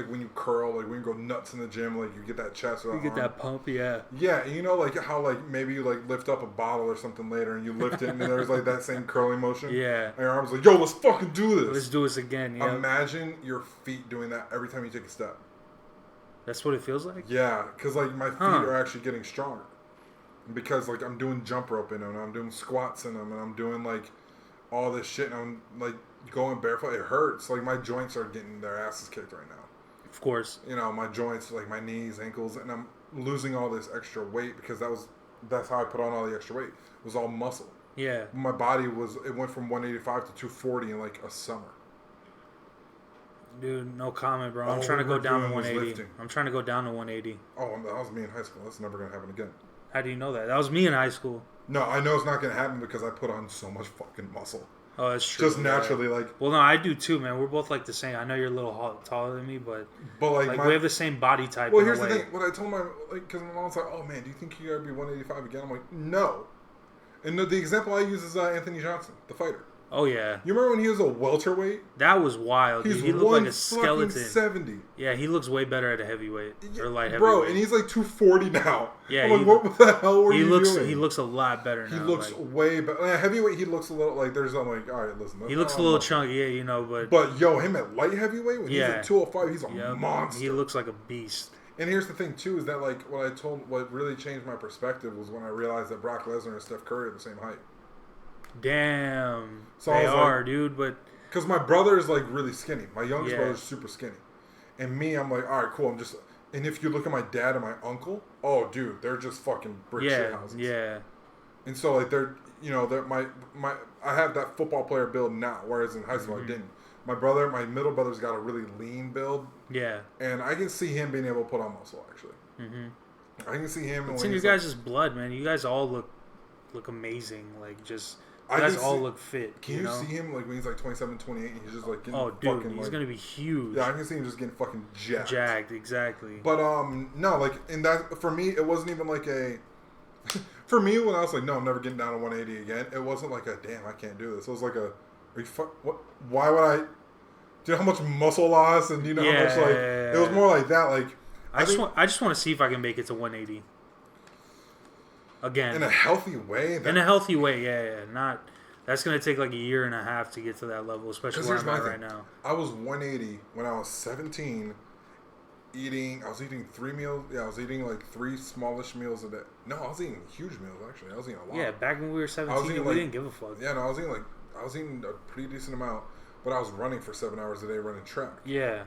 when you curl, like when you go nuts in the gym, like you get that chest or that get that pump, yeah. Yeah, and you know like how like maybe you like lift up a bottle or something later and you lift it and then there's like that same curling motion. Yeah. And your arms like, yo, let's fucking do this. Let's do this again. Yeah. Imagine your feet doing that every time you take a step. That's what it feels like? Yeah, because like my feet are actually getting stronger. Because like I'm doing jump rope in them, and I'm doing squats in them, and I'm doing like all this shit, and I'm like going barefoot. It hurts. Like my joints are getting their asses kicked right now. Of course. My joints, like my knees, ankles, and I'm losing all this extra weight because that's how I put on all the extra weight. It was all muscle. Yeah. My body went from 185 to 240 in like a summer. Dude, no comment, bro. I'm trying to go down to 180. I'm trying to go down to 180. Oh, that was me in high school. That's never going to happen again. How do you know that? That was me in high school. No, I know it's not going to happen because I put on so much fucking muscle. Oh, that's true. Just naturally, like... Well, no, I do too, man. We're both like the same. I know you're a little taller than me, but like we have the same body type. Well, here's the thing. What I told because my mom's like, oh, man, do you think you got to be 185 again? I'm like, no. And the example I use is Anthony Johnson, the fighter. Oh, yeah. You remember when he was a welterweight? That was wild. He looked like a skeleton. 70. Yeah, he looks way better at a heavyweight or light heavyweight. Bro, and he's like 240 now. Yeah. I'm like, what the hell were you doing? He looks a lot better now. He looks way better. Heavyweight, he looks a little like I'm like, all right, listen. He looks a little chunky, yeah, but... But, yo, him at light heavyweight, when he's at 205, he's a monster. He looks like a beast. And here's the thing, too, is that, like, what really changed my perspective was when I realized that Brock Lesnar and Steph Curry are the same height. Damn. So they are, dude, but Because my brother is like really skinny. My youngest Yeah. brother is super skinny, and me, I'm like, all right, cool. I'm just. And if you look at my dad and my uncle, oh, dude, they're just fucking brick shit houses. Yeah. And so like they're, you know, they're my I have that football player build now, whereas in high school I didn't. My middle brother's got a really lean build. Yeah. And I can see him being able to put on muscle actually. I can see him. It's in your guys' blood, man. You guys all look amazing. Like just. You guys all look fit. Can you see him like when he's like 27, 28 and he's just like getting fucking he's gonna be huge. Yeah, I can see him just getting fucking jacked. Jacked, exactly. But no, like in that for me it wasn't even like a for me when I was like, no, I'm never getting down to 180 again, it wasn't like a damn I can't do this. It was like a what why would I do you know how much muscle loss and you know how much like it was more like that, like I just want to see if I can make it to 180. Again, in a healthy way. Yeah. Not that's gonna take like a year and a half to get to that level, especially where I'm at right now. I was 180 when I was 17. I was eating 3 meals. Yeah, I was eating like 3 smallish meals a day. No, I was eating huge meals actually. I was eating a lot. Yeah, back when we were 17, we didn't give a fuck. Yeah, no, I was eating a pretty decent amount, but I was running for 7 hours a day running track. Yeah.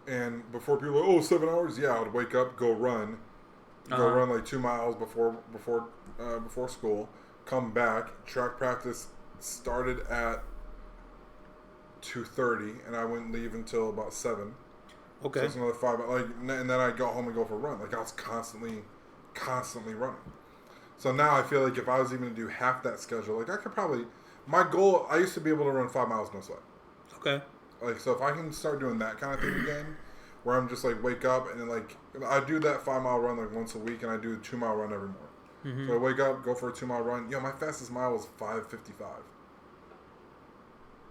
And before people were like, oh, 7 hours? Yeah, I would wake up, go run. Run like 2 miles before school. Come back. Track practice started at 2:30, and I wouldn't leave until about 7. Okay. So it's another 5. Like, and then I go home and go for a run. Like I was constantly running. So now I feel like if I was even to do half that schedule, like I could probably. My goal, I used to be able to run 5 miles no sweat. Okay. Like so, if I can start doing that kind of thing again. Where I'm just like wake up and then like I do that 5 mile run like once a week and I do a 2 mile run every morning. So I wake up, go for a 2 mile run. Yo, my fastest mile was 5:55.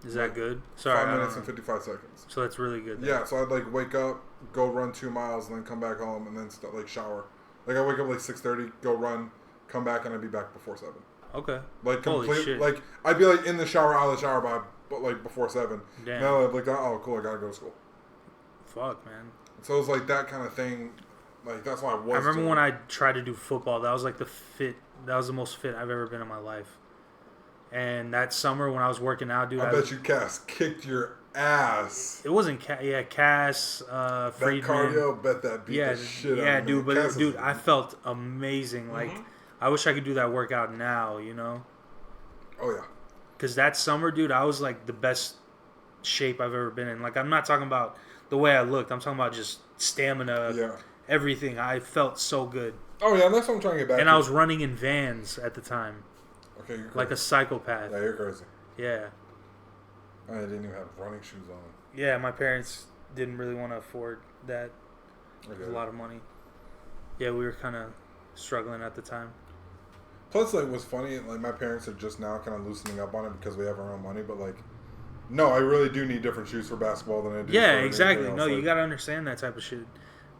Is that good? Sorry, 5 minutes and 55 seconds. So that's really good. Then. Yeah, so I'd like wake up, go run 2 miles, and then come back home and then start, like shower. Like I wake up like 6:30, go run, come back, and I'd be back before 7. Okay. Like complete. Like I'd be like in the shower, out of the shower but like before 7. Damn. Now I'd like oh cool, I gotta go to school. Fuck, man. So it was like that kind of thing. Like that's why I was. I remember when I tried to do football. That was like that was the most fit I've ever been in my life. And that summer when I was working out, dude, I bet you Cass kicked your ass. It wasn't Cass, Friedman. That cardio, bet that beat the shit out of me. Yeah, dude, but dude, I felt amazing. Like I wish I could do that workout now. You know. Oh yeah. Because that summer, dude, I was like the best shape I've ever been in. Like I'm not talking about the way I looked. I'm talking about just stamina, everything. I felt so good. Oh, yeah, that's what I'm trying to get back to. And I was running in Vans at the time. Okay, you're crazy. Like a psychopath. Yeah, you're crazy. Yeah. I didn't even have running shoes on. Yeah, my parents didn't really want to afford that. It was a lot of money. Yeah, we were kind of struggling at the time. Plus, like, what's funny, like, my parents are just now kind of loosening up on it because we have our own money, but, like, no, I really do need different shoes for basketball than I do. Yeah, exactly. No, you gotta understand that type of shit.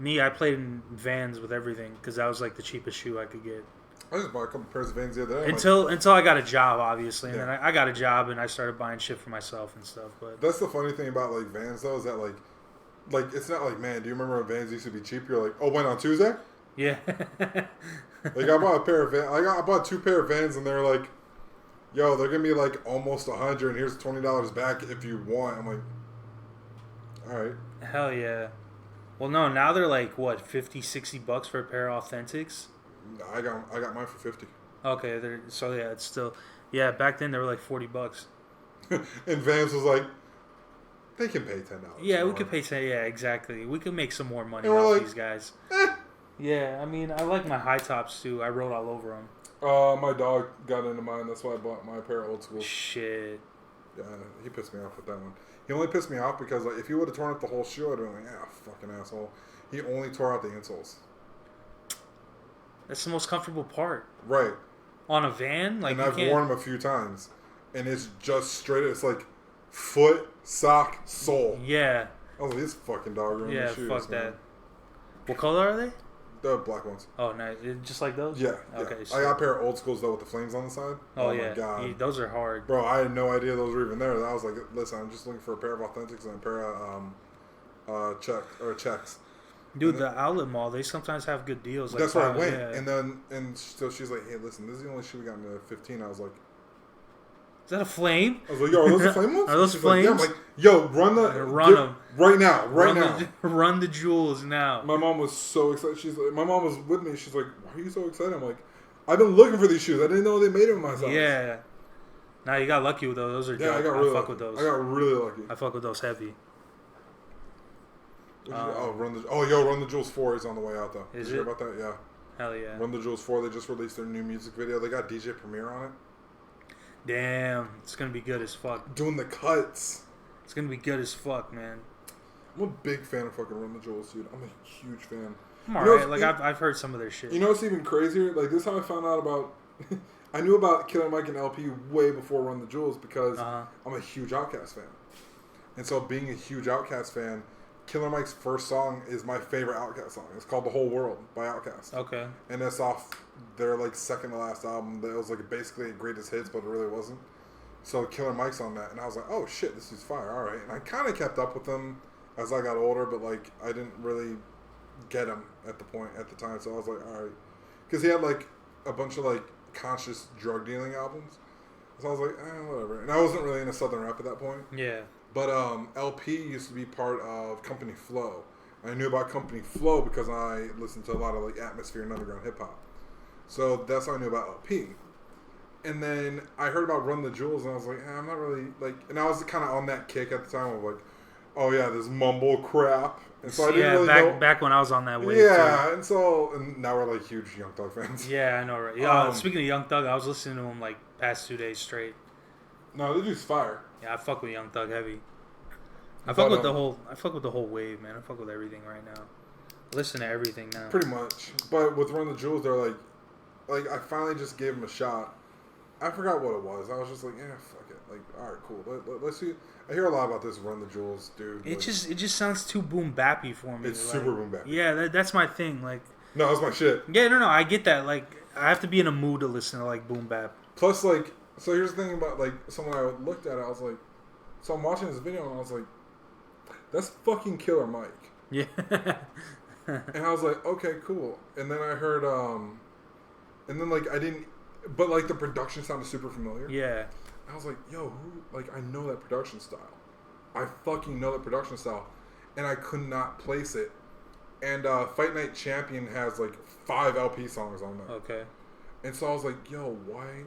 Me, I played in Vans with everything because that was like the cheapest shoe I could get. I just bought a couple pairs of Vans the other day. Until I got a job, obviously, and then I got a job and I started buying shit for myself and stuff. But that's the funny thing about like Vans though is that like it's not like, man, do you remember when Vans used to be cheap? You're like, oh, when on Tuesday? Yeah. Like I bought a pair of Vans. I bought 2 pair of Vans and they're like, yo, they're gonna be like almost $100 and here's $20 back if you want. I'm like, all right. Hell yeah. Well, no, now they're like what, $50-$60 for a pair of Authentics. I got mine for 50. Okay, it's still back then they were like $40. And Vans was like, they can pay $10. Yeah, we could pay 10. Yeah, exactly. We could make some more money off these guys. Yeah, I mean, I like my high tops too. I rode all over them. My dog got into mine. That's why I bought my pair of old school. Shit. Yeah, he pissed me off with that one. He only pissed me off because like, if he would have torn up the whole shoe, I'd have been like, fucking asshole. He only tore out the insoles. That's the most comfortable part. Right. On a van? Like, and I've worn them a few times. And it's just straight, it's like foot, sock, sole. Yeah. I was like, this fucking dog ruined the shoes. Yeah, fuck that. What color are they? The black ones. Oh, nice. Just like those? Yeah. Okay. Yeah. I got a pair of old schools, though, with the flames on the side. Oh yeah. My God. Those are hard. Bro, I had no idea those were even there. I was like, listen, I'm just looking for a pair of Authentics and a pair of checks. Dude, the outlet mall, they sometimes have good deals. Like that's where I went. Yeah. And so she's like, hey, listen, this is the only shoe we got in the 15. I was like, Is that a flame? I was like, yo, are those the flame ones? Are those She's flames? Like, yeah. I'm like, yo, run them right now, Run the jewels now. My mom was so excited. My mom was with me. She's like, why are you so excited? I'm like, I've been looking for these shoes. I didn't know they made them myself. Yeah. Nah, you got lucky with those. Those are dope. I fuck with those. I got really lucky. I fuck with those heavy. Run the Jewels 4 is on the way out though. Did you hear about that? Yeah. Hell yeah. Run the Jewels 4. They just released their new music video. They got DJ Premier on it. Damn, it's gonna be good as fuck. Doing the cuts. It's gonna be good as fuck, man. I'm a big fan of fucking Run the Jewels, dude. I'm a huge fan. I'm alright. Like I've heard some of their shit. You know what's even crazier? Like this is how I found out about. I knew about Killer Mike and LP way before Run the Jewels because I'm a huge Outkast fan, and so being a huge Outkast fan, Killer Mike's first song is my favorite Outkast song. It's called "The Whole World" by Outkast. Okay. And that's off their like second to last album. That was like basically a greatest hits, but it really wasn't. So Killer Mike's on that, and I was like, oh shit, this is fire. All right, and I kind of kept up with them as I got older, but like I didn't really get him at the time. So I was like, all right, because he had like a bunch of like conscious drug dealing albums. So I was like, whatever. And I wasn't really into Southern rap at that point. Yeah. But LP used to be part of Company Flow. I knew about Company Flow because I listened to a lot of like atmosphere and underground hip hop. So that's how I knew about LP. And then I heard about Run the Jewels, and I was like, I'm not really like. And I was kind of on that kick at the time of like, oh yeah, this mumble crap. And so I didn't really know. Back when I was on that wave. Yeah, too. and now we're like huge Young Thug fans. Yeah, I know, right? Yeah. Speaking of Young Thug, I was listening to him like past 2 days straight. No, they dude's fire. Yeah, I fuck with Young Thug heavy. I fuck with the whole wave, man. I fuck with everything right now. Listen to everything now. Pretty much. But with Run the Jewels, they're like I finally just gave him a shot. I forgot what it was. I was just like, yeah, fuck it. Like, all right, cool. Let's see. I hear a lot about this Run the Jewels, dude. It just sounds too boom bappy for me. It's super boom bappy. Yeah, that's my thing. Like, no, that's my shit. Yeah, no, I get that. Like, I have to be in a mood to listen to like boom bap. Plus, like, so here's the thing about like someone I looked at it, I was like, so I'm watching this video and I was like, that's fucking Killer Mike. Yeah. And I was like, okay, cool. And then I heard, and then like I didn't, but like the production sounded super familiar. Yeah. I was like, yo, like I know that production style. I fucking know that production style. And I could not place it. And Fight Night Champion has like 5 LP songs on there. Okay. And so I was like, yo, why?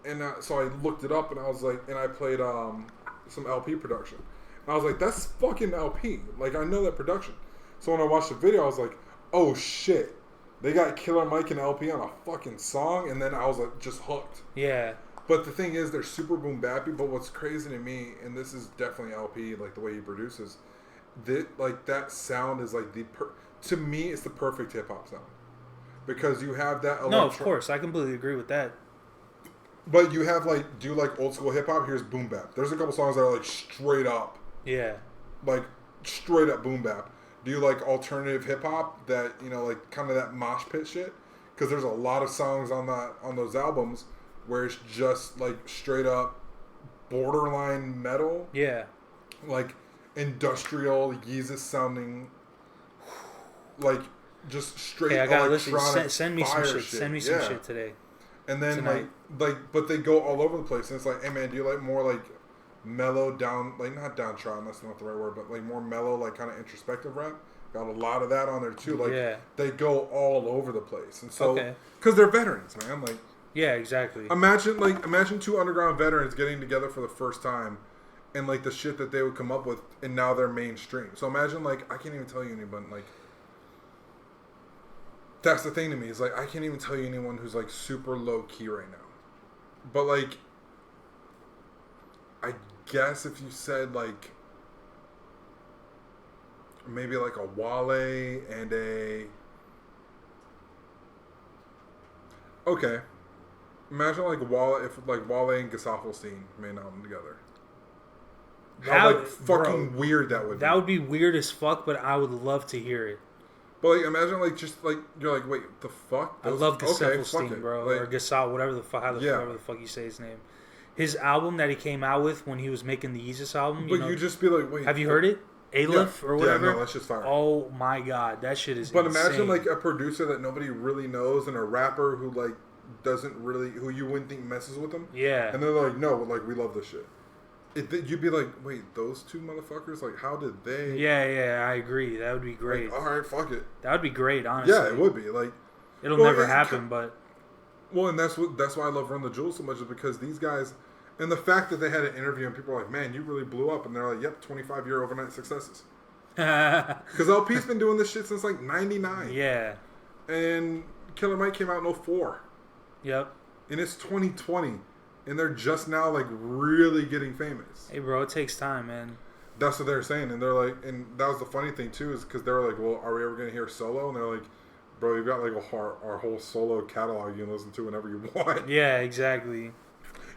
And so I looked it up and I was like, and I played some LP production. And I was like, that's fucking LP. Like I know that production. So when I watched the video, I was like, oh shit. They got Killer Mike and LP on a fucking song. And then I was like, just hooked. Yeah. But the thing is, they're super boom bappy. But what's crazy to me, and this is definitely LP, like the way he produces, that sound is like to me, it's the perfect hip hop sound because you have that. No, of course, I completely agree with that. But you have like, do you like old school hip hop? Here's boom bap. There's a couple songs that are like straight up. Yeah. Like straight up boom bap. Do you like alternative hip hop that like kind of that mosh pit shit? Because there's a lot of songs on those albums where it's just like straight up borderline metal. Yeah. Like industrial Yeezus sounding, like just straight electronic. Send me some shit. Send me some shit today. And then but they go all over the place. And it's like, hey man, do you like more like mellow down, like not downtrodden, that's not the right word, but like more mellow, like kind of introspective rap? Got a lot of that on there too. Like they go all over the place. And so, because they're veterans, man, like. Yeah, exactly. Imagine 2 underground veterans getting together for the first time, and like the shit that they would come up with, and now they're mainstream. So imagine like I can't even tell you anyone like. That's the thing to me is like I can't even tell you anyone who's like super low key right now, but like. I guess if you said like. Maybe like a Wale and a. Okay. Imagine like Wale and Gesaffelstein made an album together. How fucking weird that would be. That would be weird as fuck, but I would love to hear it. But like, imagine like just like you're like, wait, the fuck? I love Gesaffelstein, bro, or Gesal, whatever the fuck, whatever the fuck you say his name. His album that he came out with when he was making the Yeezus album. But you just be like, wait. Have you heard it? Aleph or whatever. Yeah, no, that's just fire. Oh my god, that shit is. But insane. Imagine like a producer that nobody really knows and a rapper who like who you wouldn't think messes with them. Yeah. And they're like, no, like, we love this shit. You'd be like, wait, those two motherfuckers? Like, how did they? Yeah, I agree. That would be great. Like, all right, fuck it. That would be great, honestly. Yeah, it would be. Like, it'll never happen, but. Well, and that's why I love Run the Jewels so much, is because these guys, and the fact that they had an interview and people are like, man, you really blew up, and they're like, yep, 25-year overnight successes. Because LP's been doing this shit since like '99. Yeah. And Killer Mike came out in 04. Yep. And it's 2020. And they're just now, like, really getting famous. Hey, bro, it takes time, man. That's what they're saying. And they're like, and that was the funny thing, too, is because they were like, well, are we ever going to hear solo? And they're like, bro, you've got, like, our whole solo catalog you can listen to whenever you want. Yeah, exactly.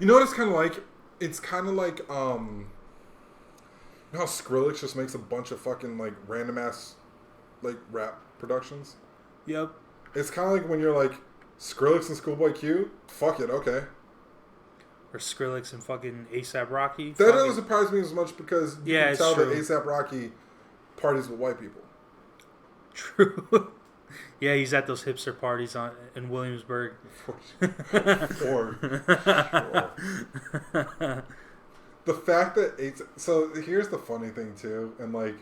You know what it's kind of like? It's kind of like, you know how Skrillex just makes a bunch of fucking, like, random-ass, like, rap productions? Yep. It's kind of like when you're like, Skrillex and Schoolboy Q? Fuck it, okay. Or Skrillex and fucking A$AP Rocky. That doesn't surprise me as much because you can tell true. that A$AP Rocky parties with white people. True. Yeah, he's at those hipster parties in Williamsburg. Sure. The fact that so here's the funny thing too, and like,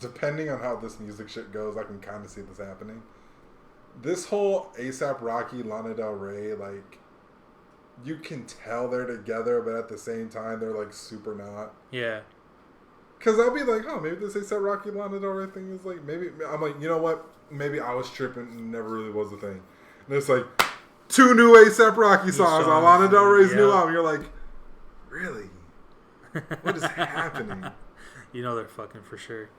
depending on how this music shit goes, I can kind of see this happening. This whole A$AP Rocky, Lana Del Rey, like, you can tell they're together, but at the same time, they're, like, super not. Yeah. Because I'll be like, oh, maybe this A$AP Rocky, Lana Del Rey thing is, like, maybe... I'm like, you know what? Maybe I was tripping and never really was a thing. And it's like, 2 new A$AP Rocky songs on Lana Del Rey's new album. You're like, really? What is happening? You know they're fucking for sure.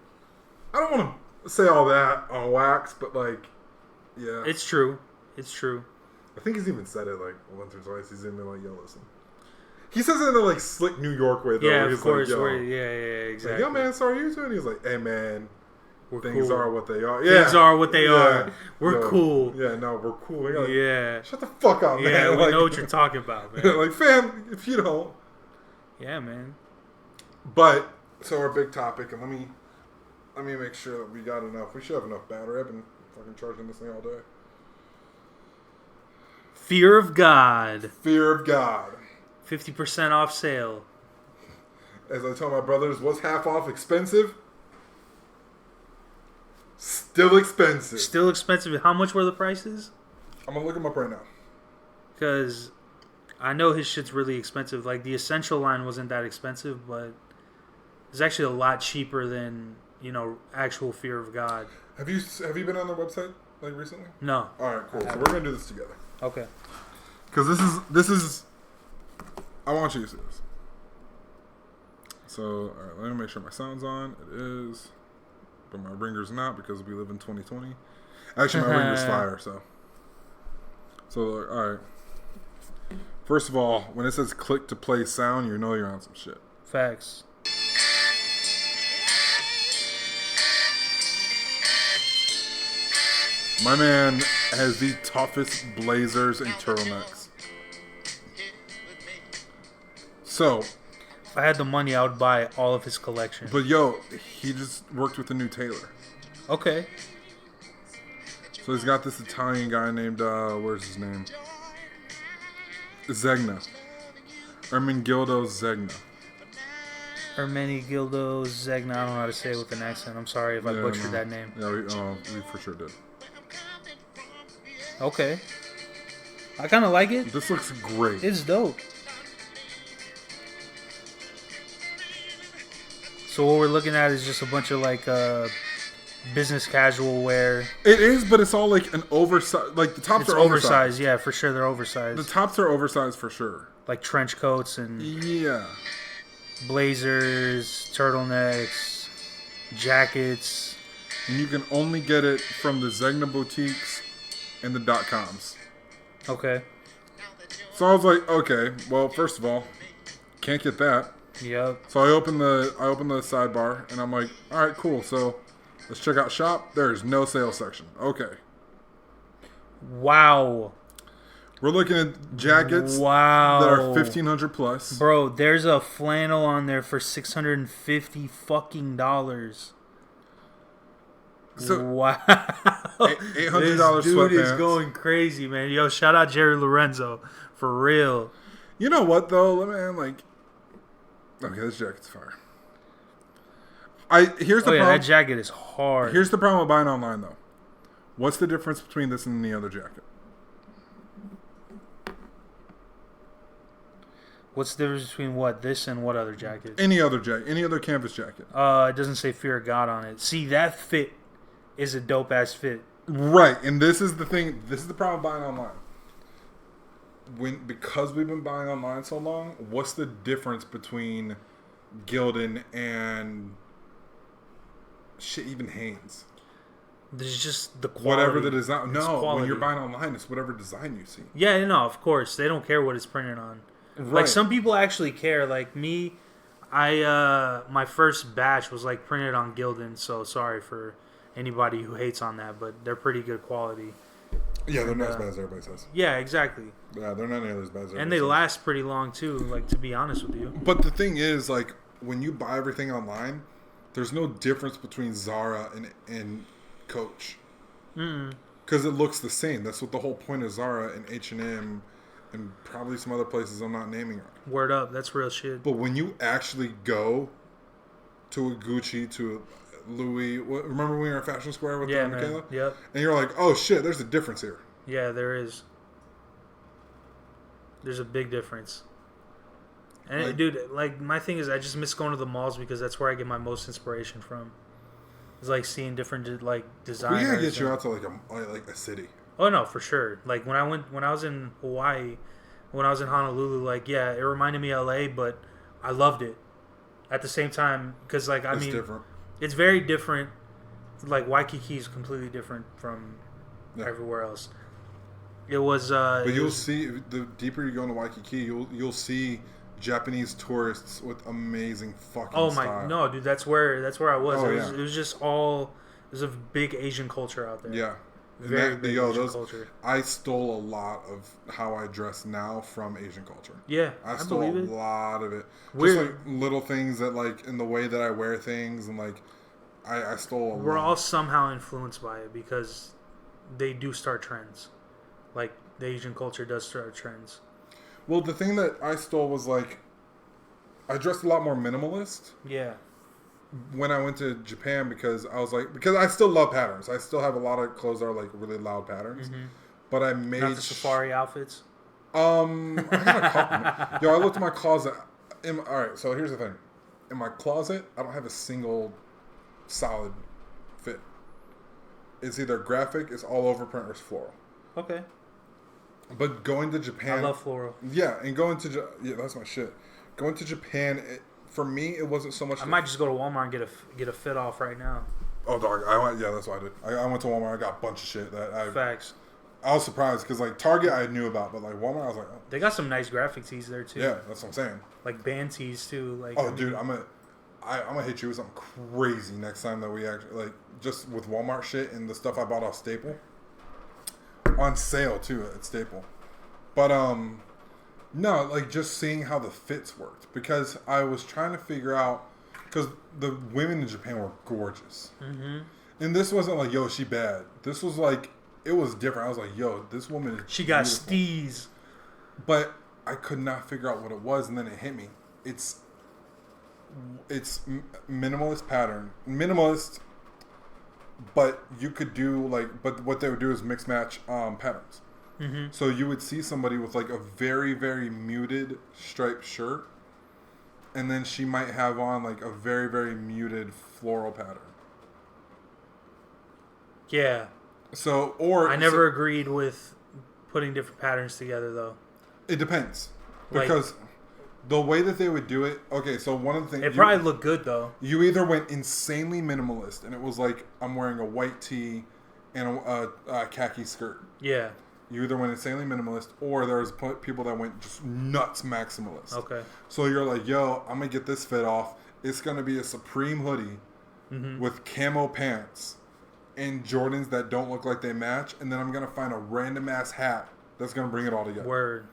I don't want to say all that on wax, but, like, yeah. It's true. It's true. I think he's even said it like once or twice. He's even like, yo, listen. He says it in a like slick New York way though. Yeah, of course. Like, yeah, exactly. Like, yo, man, so are you doing? He's like, hey, man, things cool. are what they are. Yeah. Things are what they are. We're cool. Yeah, no, we're cool. Like, yeah. Shut the fuck up, man. Yeah, we like, know what you're talking about, man. Like, fam, if you don't. Yeah, man. But so our big topic, and let me make sure that we got enough. We should have enough battery. I've been fucking charging this thing all day. Fear of God. Fear of God. 50% off sale. As I tell my brothers, what's half off expensive? Still expensive. Still expensive. How much were the prices? I'm going to look them up right now. Because I know his shit's really expensive. Like, the Essential line wasn't that expensive, but it's actually a lot cheaper than, you know, actual Fear of God. Have you been on their website, like, recently? No. All right, cool. So we're going to do this together. Okay. Because this is... I want you to see this. So, all right, let me make sure my sound's on. It is. But my ringer's not because we live in 2020. Actually, my ringer's fire, so. So, all right. First of all, when it says click to play sound, you know you're on some shit. Facts. My man has the toughest blazers and turtlenecks. So, if I had the money, I would buy all of his collection. But yo, he just worked with a new tailor. Okay. So he's got this Italian guy named, where's his name? Zegna. Ermenegildo Zegna. Ermenegildo Zegna. I don't know how to say it with an accent. I'm sorry if I butchered that name. Yeah, we for sure did. Okay. I kind of like it. This looks great. It's dope. So what we're looking at is just a bunch of like business casual wear. It is, but it's all like an oversized. Like the tops are oversized. Yeah, for sure they're oversized. The tops are oversized for sure. Like trench coats and blazers, turtlenecks, jackets. And you can only get it from the Zegna boutiques and the .coms. Okay. So I was like, okay, well, first of all, can't get that. Yep. So I opened the sidebar and I'm like, all right, cool. So let's check out shop. There's no sales section. Okay. Wow. We're looking at jackets that are $1,500 plus. Bro, there's a flannel on there for $650 fucking dollars. So wow, $800 sweatpants. Dude is going crazy, man. Yo, shout out Jerry Lorenzo for real. You know what though, man? Like, okay, this jacket's fire. Here's the problem. That jacket is hard. Here's the problem with buying online though. What's the difference between this and any other jacket? What's the difference between what this and what other jacket? Any other jacket, any other canvas jacket. It doesn't say Fear of God on it. See, that fit is a dope ass fit. Right, and this is the thing. This is the problem with buying online. Because we've been buying online so long, what's the difference between Gildan and shit, even Hanes? There's just the quality. Whatever the design. No, when you're buying online, it's whatever design you see. Yeah, no, of course they don't care what it's printed on. Right. Like some people actually care. Like me, my first batch was like printed on Gildan. So sorry for anybody who hates on that, but they're pretty good quality. Yeah, they're not as bad as everybody says. Yeah, exactly. Yeah, they're not nearly as bad as everybody And they says. last pretty long too. Like to be honest with you. But the thing is, like when you buy everything online, there's no difference between Zara and Coach. Because it looks the same. That's what the whole point of Zara and H&M and probably some other places I'm not naming are. Word up, that's real shit. But when you actually go to a Gucci, to a Louis, remember when we were at Fashion Square with Michaela? Yep. And you're like, oh shit, there's a difference here. Yeah, there is. There's a big difference. And like, dude, like my thing is, I just miss going to the malls because that's where I get my most inspiration from. It's like seeing different like designers. We gotta get you out to like a city. Oh no, for sure. Like when I was in Hawaii, when I was in Honolulu, like yeah, it reminded me of LA, but I loved it. At the same time, because like it's different. It's very different. Like Waikiki is completely different from everywhere else. It was. But you'll see the deeper you go into Waikiki, you'll see Japanese tourists with amazing fucking. Oh my style. No, dude, that's where I was. Oh, it was just all. There's a big Asian culture out there. Yeah. Very big Asian culture. I stole a lot of how I dress now from Asian culture. Yeah, I stole a lot of it. Just like little things that like in the way that I wear things and like I stole a lot. We're all somehow influenced by it because they do start trends. Like the Asian culture does start trends. Well, the thing that I stole was like I dressed a lot more minimalist. Yeah. When I went to Japan because I still love patterns. I still have a lot of clothes that are like really loud patterns. Mm-hmm. But I made not the safari outfits. I got a couple. Yo, I looked at my closet. Alright, so here's the thing. In my closet, I don't have a single solid fit. It's either graphic, it's all over print, or it's floral. Okay. But going to Japan, I love floral. Yeah, and that's my shit. Going to Japan, for me, it wasn't so much. I might just go to Walmart and get a fit off right now. Oh, dog! That's what I did. I went to Walmart. I got a bunch of shit Facts. I was surprised because like Target I knew about, but like Walmart I was like, oh. They got some nice graphic tees there too. Yeah, that's what I'm saying. Like band tees too. Like dude, I'm gonna hit you with something crazy next time that we actually like just with Walmart shit and the stuff I bought off Staple on sale too at Staple, but no, like just seeing how the fits worked because I was trying to figure out because the women in Japan were gorgeous, and this wasn't like yo she bad. This was like it was different. I was like yo this woman is she got steez, but I could not figure out what it was, and then it hit me. It's minimalist pattern, but you could do but what they would do is mix match patterns. Mm-hmm. So you would see somebody with like a very, very muted striped shirt, and then she might have on like a very, very muted floral pattern. Yeah. So, I never agreed with putting different patterns together, though. It depends. Because the way that they would do it... Okay, so one of the things... It probably looked good, though. You either went insanely minimalist, and it was like, I'm wearing a white tee and a khaki skirt. Yeah. You either went insanely minimalist, or there was people that went just nuts maximalist. Okay. So you're like, yo, I'm going to get this fit off. It's going to be a Supreme hoodie with camo pants and Jordans that don't look like they match. And then I'm going to find a random ass hat that's going to bring it all together. Word.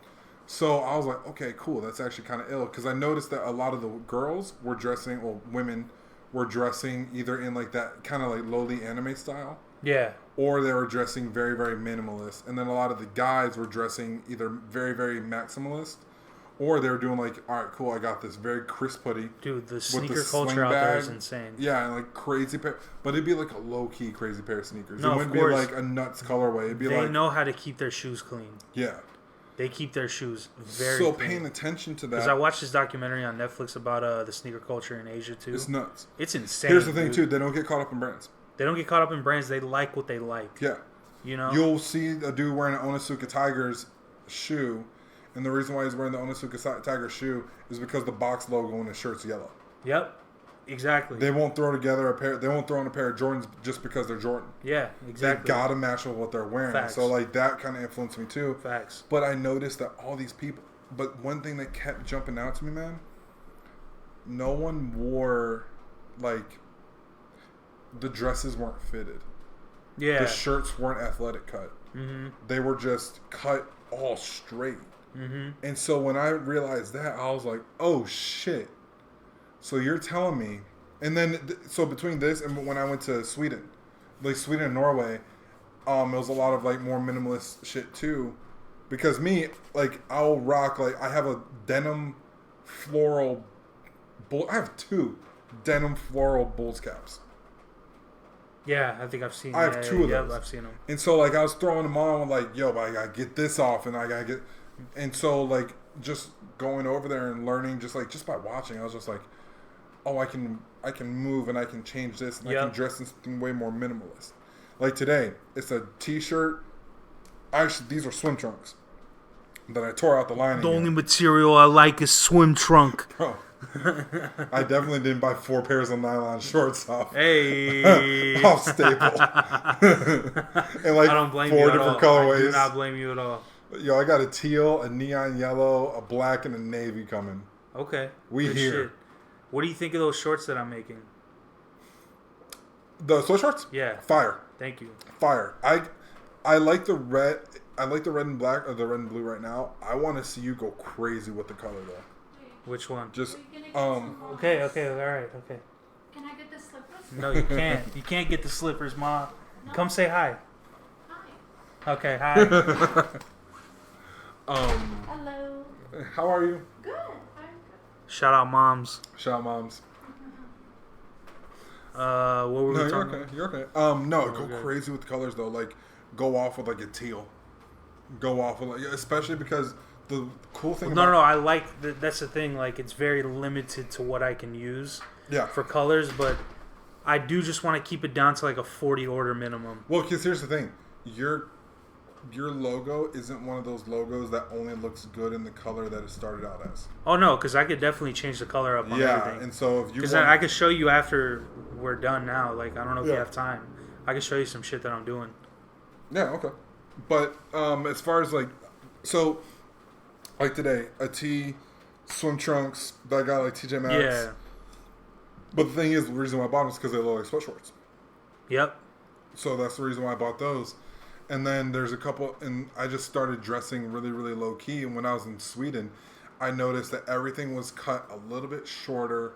So I was like, okay, cool. That's actually kind of ill. Because I noticed that a lot of the girls were dressing, well, women were dressing either in like that kind of like lowly anime style. Yeah. Or they were dressing very, very minimalist. And then a lot of the guys were dressing either very, very maximalist, or they were doing like, all right, cool, I got this very crisp hoodie. Dude, the sneaker culture out there is insane. Yeah, and like crazy pair. But it'd be like a low-key crazy pair of sneakers. No, it wouldn't be like a nuts colorway. It'd be they like... know how to keep their shoes clean. Yeah. They keep their shoes very clean. paying attention to that. Because I watched this documentary on Netflix about the sneaker culture in Asia, too. It's nuts. It's insane. Here's the thing, too. They don't get caught up in brands. They don't get caught up in brands. They like what they like. Yeah. You know? You'll see a dude wearing an Onitsuka Tigers shoe, and the reason why he's wearing the Onitsuka Tiger shoe is because the box logo on his shirt's yellow. Yep. Exactly. They won't throw together a pair. They won't throw in a pair of Jordans just because they're Jordan. Yeah, exactly. They gotta match with what they're wearing. Facts. So like that kind of influenced me too. Facts. But I noticed that all these people. But one thing that kept jumping out to me, man. No one wore, like, the dresses weren't fitted. Yeah. The shirts weren't athletic cut. Mm-hmm. They were just cut all straight. Mm-hmm. And so when I realized that, I was like, oh shit. So you're telling me, and then, so between this and when I went to Sweden, like Sweden and Norway, it was a lot of like more minimalist shit too. Because me, like, I'll rock, like, I have a denim floral, I have 2 denim floral Bulls caps. Yeah, I think I've seen. I have 2 of those. Yeah, I've seen them. And so, like, I was throwing them on, like, yo, but I gotta get this off, and I gotta get, and so, like, just going over there and learning, just by watching, I was just like, oh, I can move and I can change this, and I can dress in something way more minimalist. Like today, it's a t-shirt. Actually, these are swim trunks that I tore out the lining. The only material I like is swim trunk. Bro, I definitely didn't buy 4 pairs of nylon shorts off. Hey, off Staple. And like I don't blame 4 you different at all. colorways. I do not blame you at all. Yo, I got a teal, a neon yellow, a black, and a navy coming. Okay, we good here. Shit. What do you think of those shorts that I'm making? The sweatshorts? Yeah. Fire. Thank you. Fire. I like the red. I like the red and black or the red and blue right now. I want to see you go crazy with the color though. Which one? Just Okay. All right. Okay. Can I get the slippers? No, you can't. You can't get the slippers, Ma. No. Come say hi. Hi. Okay. Hi. Hello. How are you? Good. Shout out moms. Shout out moms. What were we talking about? You're okay. Go crazy with the colors though. Like, go off with like a teal. Go off with like, especially because the cool thing. No. I like that's the thing. Like, it's very limited to what I can use. Yeah. For colors, but I do just want to keep it down to like a 40 order minimum. Well, because here's the thing, your logo isn't one of those logos that only looks good in the color that it started out as. Oh no, because I could definitely change the color up on everything. Yeah, and so if you because I could show you after we're done now. Like, I don't know if you have time. I can show you some shit that I'm doing. Yeah, okay. But as far as like, so like today, a tee, swim trunks that I got like TJ Maxx. Yeah. But the thing is, the reason why I bought them is because they look like sweatshorts. Yep. So that's the reason why I bought those. And then there's a couple, and I just started dressing really, really low key. And when I was in Sweden, I noticed that everything was cut a little bit shorter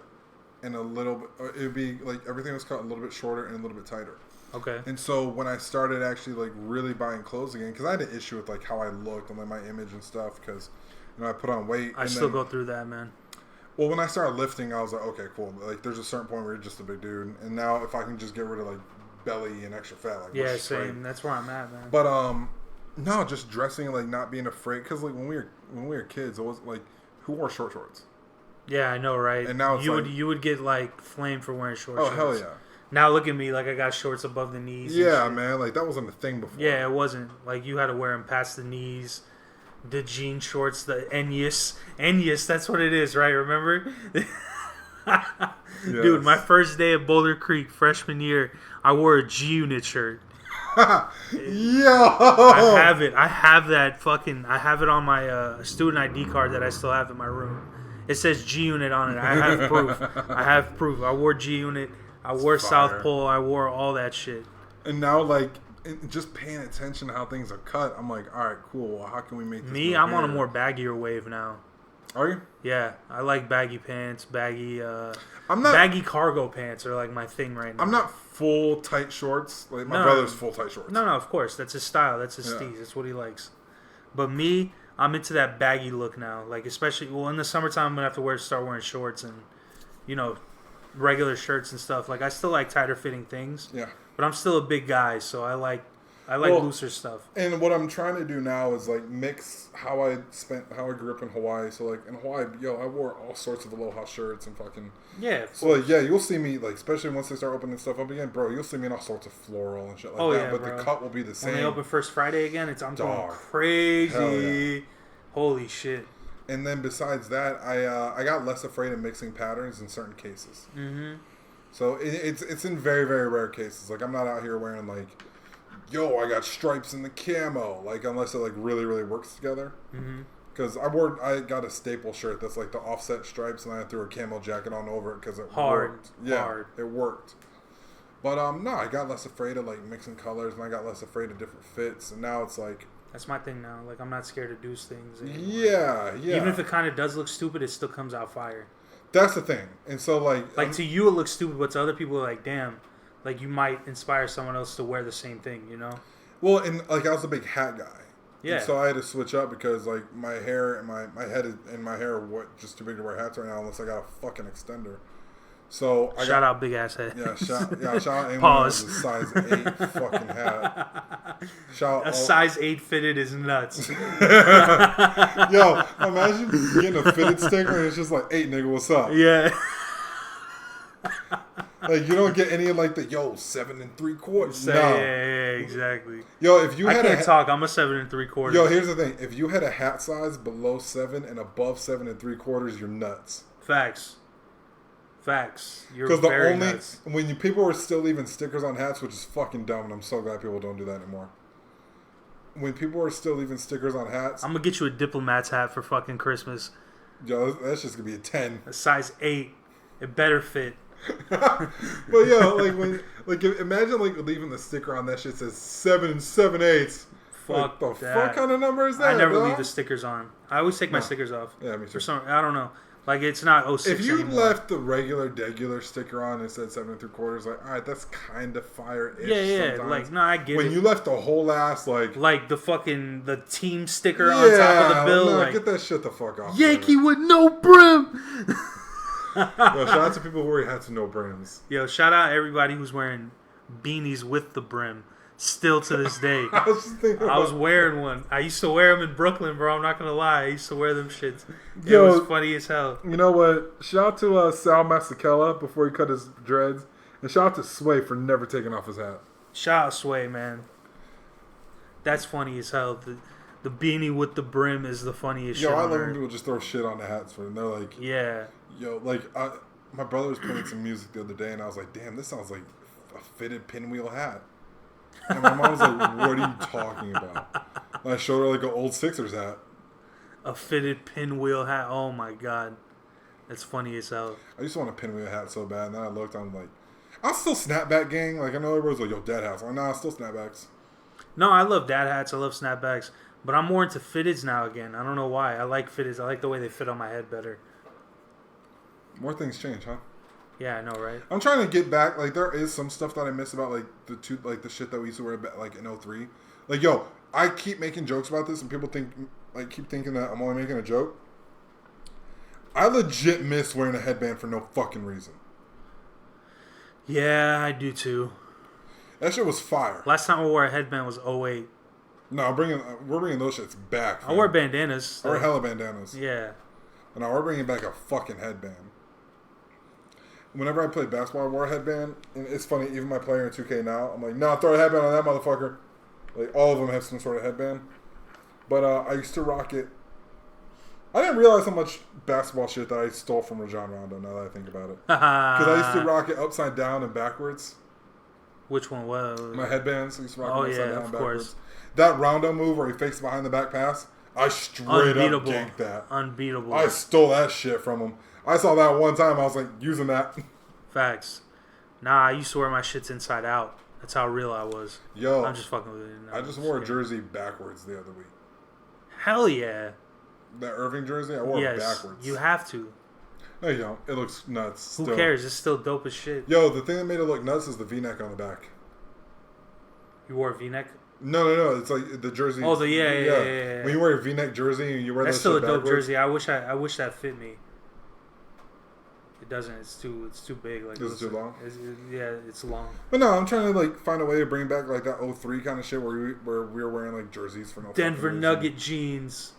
and a little bit, it'd be like everything was cut a little bit shorter and a little bit tighter. Okay. And so when I started actually like really buying clothes again, because I had an issue with like how I looked and like my image and stuff, because I put on weight. I still go through that, man. Well, when I started lifting, I was like, okay, cool. Like, there's a certain point where you're just a big dude, and now if I can just get rid of like belly and extra fat, like yeah, same. That's where I'm at, man. But no, just dressing, like not being afraid, because like when we were kids, it was like, who wore short shorts? Yeah, I know, right? And now it's you would get like flamed for wearing short shorts. Oh hell yeah! Now look at me, like I got shorts above the knees. Yeah, man, like that wasn't a thing before. Yeah, it wasn't. Like you had to wear them past the knees. The jean shorts, the Enyas, that's what it is, right? Remember? Yes. Dude, my first day at Boulder Creek, freshman year, I wore a G-Unit shirt. Yo! I have it. I have it on my student ID card that I still have in my room. It says G-Unit on it. I have proof. I wore G-Unit. I wore South Pole. I wore all that shit. And now, like, just paying attention to how things are cut, I'm like, all right, cool. Well, how can we make this I'm on a more baggier wave now. Are you? Yeah, I like baggy pants, baggy cargo pants are like my thing right now. I'm not full tight shorts. Like my brother's full tight shorts. No, of course. That's his style. That's his steez. That's what he likes. But me, I'm into that baggy look now. Like, especially, in the summertime, I'm going to have to start wearing shorts and, regular shirts and stuff. Like, I still like tighter fitting things. Yeah. But I'm still a big guy, so I like looser stuff. And what I'm trying to do now is like mix how I grew up in Hawaii. So like in Hawaii, I wore all sorts of aloha shirts and fucking So like you'll see me like, especially once they start opening stuff up again, bro. You'll see me in all sorts of floral and shit like that. But bro. The cut will be the same. When they open first Friday again, I'm going crazy. Holy shit. And then besides that, I got less afraid of mixing patterns in certain cases. Mm-hmm. So it's in very, very rare cases. Like I'm not out here wearing like, I got stripes in the camo. Like unless it like really, really works together. Because I got a staple shirt that's like the offset stripes, and I threw a camo jacket on over it because it worked. Yeah, it worked. But no, I got less afraid of like mixing colors, and I got less afraid of different fits, and now it's like. That's my thing now. Like, I'm not scared to do things. Yeah. Even if it kind of does look stupid, it still comes out fire. That's the thing. And so, like... to you, it looks stupid, but to other people, like, damn. Like, you might inspire someone else to wear the same thing, you know? Well, and, like, I was a big hat guy. Yeah. And so I had to switch up because, like, my hair and my head and my hair are just too big to wear hats right now unless I got a fucking extender. So shout out big ass head. Yeah, shout out anyone Pause. Who has a size 8 fucking hat. A size 8 fitted is nuts. Yo, imagine getting a fitted sticker and it's just like 8 nigga, what's up? Yeah. Like you don't get any of like the 7 3/4. No. Yeah, exactly. Yo, if you I can't talk. I'm a 7 3/4. Yo, here's the thing: if you had a hat size below 7 and above 7 3/4, you're nuts. Facts. You're very nuts. When people were still leaving stickers on hats, which is fucking dumb, and I'm so glad people don't do that anymore. When people are still leaving stickers on hats, I'm gonna get you a diplomat's hat for fucking Christmas. Yo, that's just gonna be a 10. A size 8. It better fit. But imagine like leaving the sticker on that shit says 7 7/8. Fuck the fuck kind of number is that? I never leave the stickers on. I always take my stickers off. Yeah, me too. I don't know. Like it's not 06 If you anymore. left the regular sticker on and said 7 3/4, like, all right, that's kind of fire-ish. Yeah. Sometimes. Like, no, I get when it. You left the whole ass like the team sticker on top of the bill. No, like, get that shit the fuck off. Yankee with no brim. Yo, shout out to people who wear hats with no brims. Yo, shout out everybody who's wearing beanies with the brim. Still to this day. I was wearing one. I used to wear them in Brooklyn, bro. I'm not going to lie. I used to wear them shits. It was funny as hell. You know what? Shout out to Sal Masakela before he cut his dreads. And shout out to Sway for never taking off his hat. Shout out Sway, man. That's funny as hell. The beanie with the brim is the funniest shit. Yo, I love when people just throw shit on the hats for them. They're like... Yeah. Yo, like, my brother was playing some music the other day, and I was like, damn, this sounds like a fitted pinwheel hat. And my mom was like, what are you talking about? And I showed her like an old Sixers hat. A fitted pinwheel hat? Oh my god. That's funny as hell. I used to want a pinwheel hat so bad, and then I looked, I'm like, I'm still snapback gang. Like, I know everybody's like, yo, dad hats. I'm like, nah, still snapbacks. No, I love dad hats. I love snapbacks. But I'm more into fitteds now again. I don't know why. I like fitteds. I like the way they fit on my head better. More things change, huh? Yeah, I know, right? I'm trying to get back. Like, there is some stuff that I miss about, like, the shit that we used to wear, like, in 03. Like, yo, I keep making jokes about this, and people keep thinking that I'm only making a joke. I legit miss wearing a headband for no fucking reason. Yeah, I do too. That shit was fire. Last time I wore a headband was 08. No, we're bringing those shits back. I wear bandanas. I wear hella bandanas. Yeah. And now we're bringing back a fucking headband. Whenever I played basketball, I wore a headband. And it's funny, even my player in 2K now, I'm like, nah, throw a headband on that motherfucker. Like, all of them have some sort of headband. But I used to rock it. I didn't realize how much basketball shit that I stole from Rajon Rondo, now that I think about it. Because I used to rock it upside down and backwards. Which one was? My headbands. I used to rock them upside down and backwards. Course. That Rondo move where he fakes behind the back pass, I straight up ganked that. Unbeatable. I stole that shit from him. I saw that one time. I was like, using that. Facts. Nah, I used to wear my shits inside out. That's how real I was. Yo. I'm just fucking with it. I just wore a jersey backwards the other week. Hell yeah. That Irving jersey, I wore it backwards. You have to. No, you don't. It looks nuts. Who cares? It's still dope as shit. Yo, the thing that made it look nuts is the V-neck on the back. You wore a V-neck? No. It's like the jersey. Oh, yeah. When you wear a V-neck jersey and you wear that's still a dope jersey. I wish that fit me. It doesn't. It's too big. Like is it too long? It's long. But no, I'm trying to like find a way to bring back like that 03 kind of shit where we were wearing like jerseys for no Denver Nugget jeans.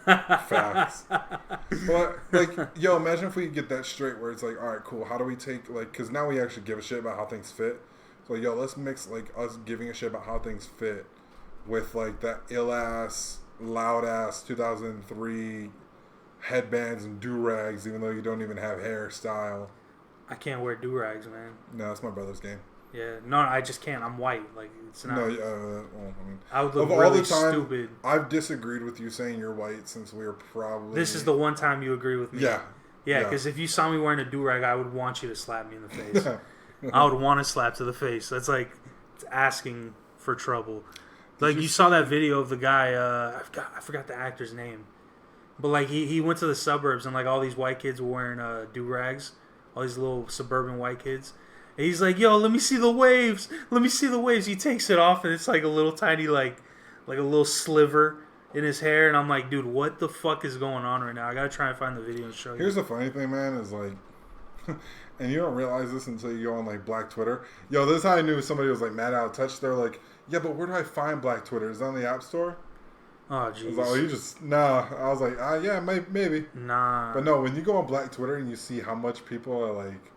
Facts. But like, yo, imagine if we get that straight where it's like, all right, cool. How do we take like? Because now we actually give a shit about how things fit. So yo, let's mix like us giving a shit about how things fit with like that ill ass, loud ass 2003 headbands and do-rags, even though you don't even have hairstyle. I can't wear do-rags, man. No, that's my brother's game. Yeah, no, I just can't. I'm white. Like, it's not. No, I would look really stupid. I've disagreed with you saying you're white since we were probably... This is the one time you agree with me. Yeah. Yeah, because if you saw me wearing a do-rag, I would want you to slap me in the face. I would want to slap to the face. That's like it's asking for trouble. Like, you saw that video of the guy, I forgot the actor's name. But, like, he went to the suburbs and, like, all these white kids were wearing do-rags. All these little suburban white kids. And he's like, yo, let me see the waves. Let me see the waves. He takes it off, and it's, like, a little tiny, like a little sliver in his hair. And I'm like, dude, what the fuck is going on right now? I got to try and find the video and show you. Here's the funny thing, man, is, like, and you don't realize this until you go on, like, Black Twitter. Yo, this is how I knew somebody was, like, mad out of touch. They're like, yeah, but where do I find Black Twitter? Is it on the App Store? Oh, jeez. I was like, oh, you just... Nah. I was like, yeah, maybe. Nah. But no, when you go on Black Twitter and you see how much people are like...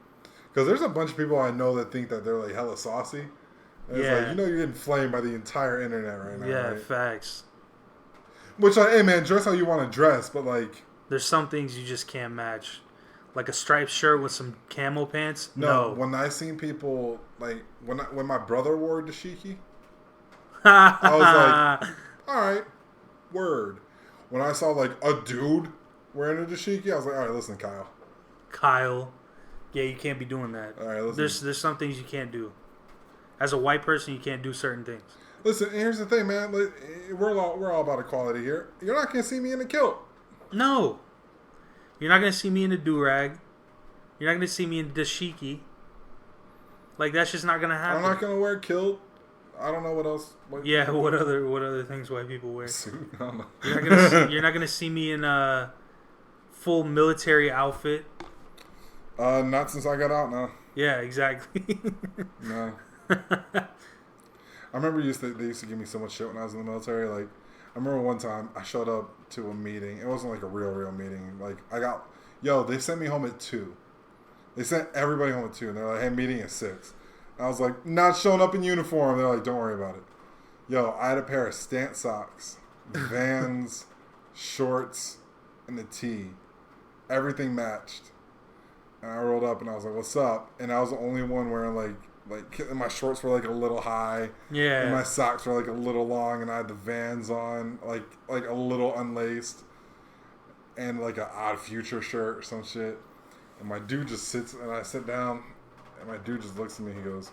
Because there's a bunch of people I know that think that they're like hella saucy. And it's like, you know you're getting flamed by the entire internet right now, yeah, right? facts. Which, like, hey, man, dress how you want to dress, but like... There's some things you just can't match. Like a striped shirt with some camo pants? No. When I seen people... Like, when my brother wore dashiki, I was like, all right. Word. When I saw like a dude wearing a dashiki, I was like, all right, listen, Kyle. Yeah, you can't be doing that. All right, listen. There's some things you can't do. As a white person, you can't do certain things. Listen, here's the thing, man. We're all about equality here. You're not gonna see me in a kilt. No. You're not gonna see me in a do-rag. You're not gonna see me in dashiki. Like, that's just not gonna happen. I'm not gonna wear a kilt. I don't know what else. What other things white people wear? I don't know. You're not gonna see me in a full military outfit. Not since I got out, no. Yeah, exactly. No. I remember they used to give me so much shit when I was in the military. Like, I remember one time I showed up to a meeting. It wasn't like a real meeting. Like, they sent me home at 2. They sent everybody home at 2, and they're like, hey, meeting at 6. I was like, not showing up in uniform. They're like, don't worry about it. Yo, I had a pair of Stance socks, Vans, shorts, and a tee. Everything matched. And I rolled up and I was like, what's up? And I was the only one wearing like my shorts were like a little high. Yeah. And my socks were like a little long, and I had the Vans on, like a little unlaced. And like an Odd Future shirt or some shit. And my dude just sits, and I sit down. And my dude just looks at me. He goes,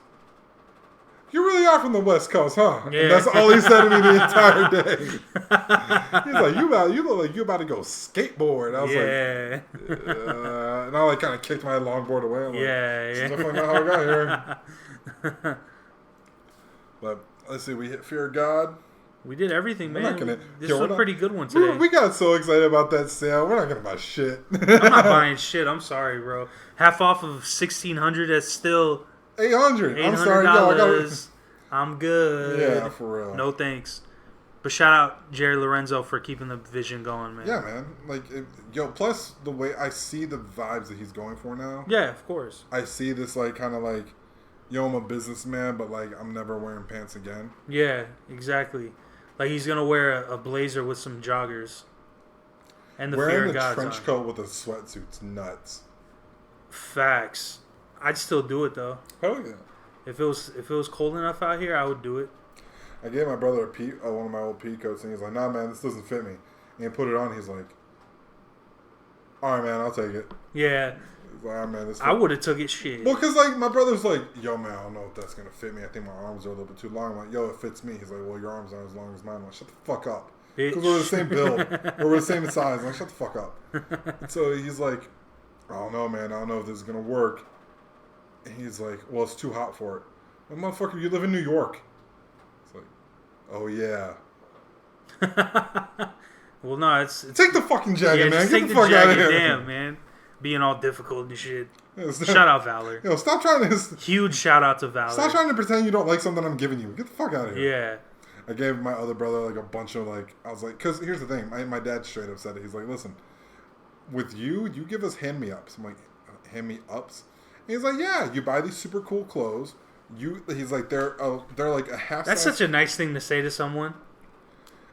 "You really are from the West Coast, huh?" Yeah. And that's all he said to me the entire day. He's like, "You look like you about to go skateboard." I was like, and I like kind of kicked my longboard away. I'm like, this is definitely not how I got here. But let's see, we hit Fear of God. We did everything, man. This was a pretty good one today. We got so excited about that sale. We're not gonna buy shit. I'm not buying shit. I'm sorry, bro. Half off of $1,600. That's still $800. I'm sorry, yo. I'm good. Yeah, for real. No thanks. But shout out Jerry Lorenzo for keeping the vision going, man. Yeah, man. Like, plus the way I see the vibes that he's going for now. Yeah, of course. I see this like kind of like, yo, I'm a businessman, but like I'm never wearing pants again. Yeah, exactly. Like, he's going to wear a blazer with some joggers. And the Fear of God's wearing a trench coat with a sweatsuit's nuts. Facts. I'd still do it, though. Hell yeah. If it was cold enough out here, I would do it. I gave my brother one of my old pea coats, and he's like, nah, man, this doesn't fit me. And he put it on, he's like, all right, man, I'll take it. Yeah. He's like, all right, man, this I would have took it shit. Well, because, like, my brother's like, yo, man, I don't know if that's going to fit me. I think my arms are a little bit too long. I'm like, yo, it fits me. He's like, well, your arms aren't as long as mine. I'm like, shut the fuck up. because we're the same build, or we're the same size. I'm like, shut the fuck up. And so he's like, I don't know, man. I don't know if this is gonna work. And he's like, well, it's too hot for it. Like, motherfucker, you live in New York. It's like, oh yeah. Well, no, it's take the fucking jacket, man. Get the fuck out of here. Damn, man. Being all difficult and shit. Shout out Valor. Yo, stop trying to. Huge shout out to Valor. Stop trying to pretend you don't like something I'm giving you. Get the fuck out of here. Yeah. I gave my other brother like a bunch of like. I was like, because here's the thing. My dad straight up said it. He's like, listen, with you give us hand me ups. I'm like, hand me ups. And he's like, yeah, you buy these super cool clothes. He's like, they're like a half. That's such a nice thing to say to someone.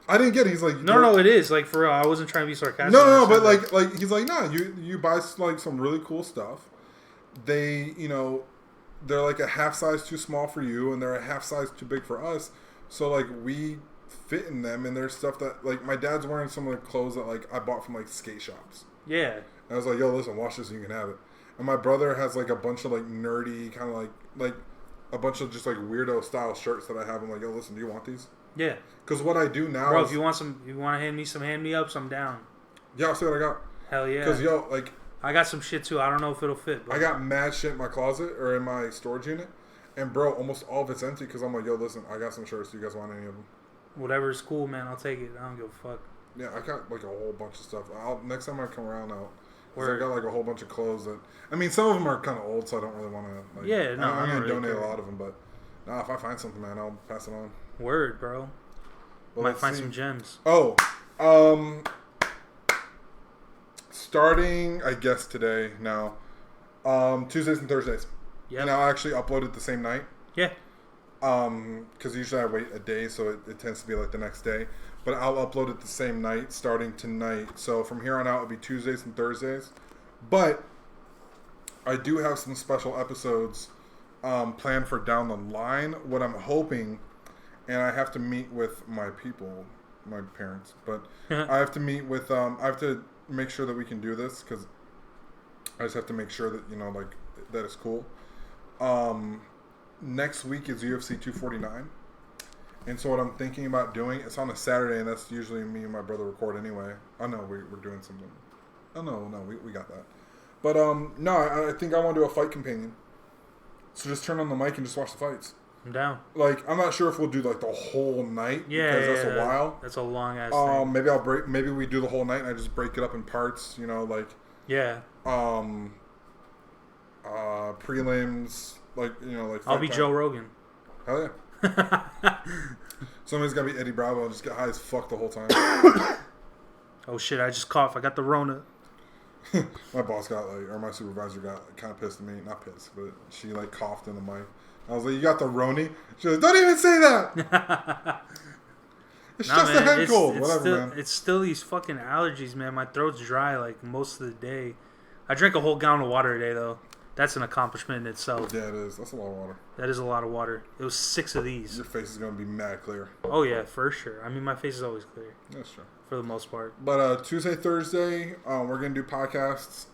I didn't get it. He's like, no, it is like for real. I wasn't trying to be sarcastic. No, but like he's like, nah, you buy like some really cool stuff. They, they're like a half size too small for you, and they're a half size too big for us. So like we fit in them, and there's stuff that like my dad's wearing some of the clothes that like I bought from like skate shops. Yeah. And I was like, yo, listen, wash this and you can have it. And my brother has like a bunch of like nerdy kind of like a bunch of just like weirdo style shirts that I have. I'm like, yo, listen, do you want these? Yeah. Because what I do now, bro, if you want to hand me some hand me ups, I'm down. Yeah, I'll see what I got. Hell yeah. Because yo, like, I got some shit too. I don't know if it'll fit. Bro. I got mad shit in my closet or in my storage unit, and bro, almost all of it's empty. Because I'm like, yo, listen, I got some shirts. Do you guys want any of them? Whatever's cool, man. I'll take it. I don't give a fuck. Yeah, I got like a whole bunch of stuff. Next time I come around, I got like a whole bunch of clothes that. I mean, some of them are kind of old, so I don't really want to. Like, yeah, no, I'm gonna really donate a lot of them, but if I find something, man, I'll pass it on. Word, bro. Well, might find some gems. Oh, starting, I guess today now, Tuesdays and Thursdays. Yeah. And I'll actually upload it the same night. Yeah. Because usually I wait a day, so it tends to be like the next day. But I'll upload it the same night, starting tonight. So from here on out, it'll be Tuesdays and Thursdays. But I do have some special episodes planned for down the line. What I'm hoping, and I have to meet with my people, my parents, but I have to meet with, I have to make sure that we can do this, because I just have to make sure that, like, that it's cool. Next week is UFC 249. And so what I'm thinking about doing, it's on a Saturday, and that's usually me and my brother record anyway. Oh, no, we're doing something. Oh, no, we got that. But, no, I think I want to do a fight companion. So just turn on the mic and just watch the fights. I'm down. Like, I'm not sure if we'll do, like, the whole night. Yeah, because that's a while. That's a long-ass thing. Maybe we do the whole night, and I just break it up in parts, like... Yeah. Prelims, like, like... I'll be Joe Rogan. Hell yeah. Somebody's gotta be Eddie Bravo and just get high as fuck the whole time. Oh shit, I just coughed. I got the Rona. My boss my supervisor got kind of pissed at me. Not pissed, but she like coughed in the mic. I was like, you got the Roni? She was like, don't even say that! It's just a head cold. Whatever, man. It's still these fucking allergies, man. My throat's dry like most of the day. I drink a whole gallon of water a day, though. That's an accomplishment in itself. Yeah, it is. That's a lot of water. That is a lot of water. It was 6 of these. Your face is going to be mad clear. Oh, yeah, for sure. I mean, my face is always clear. That's true. For the most part. But Tuesday, Thursday, we're going to do podcasts.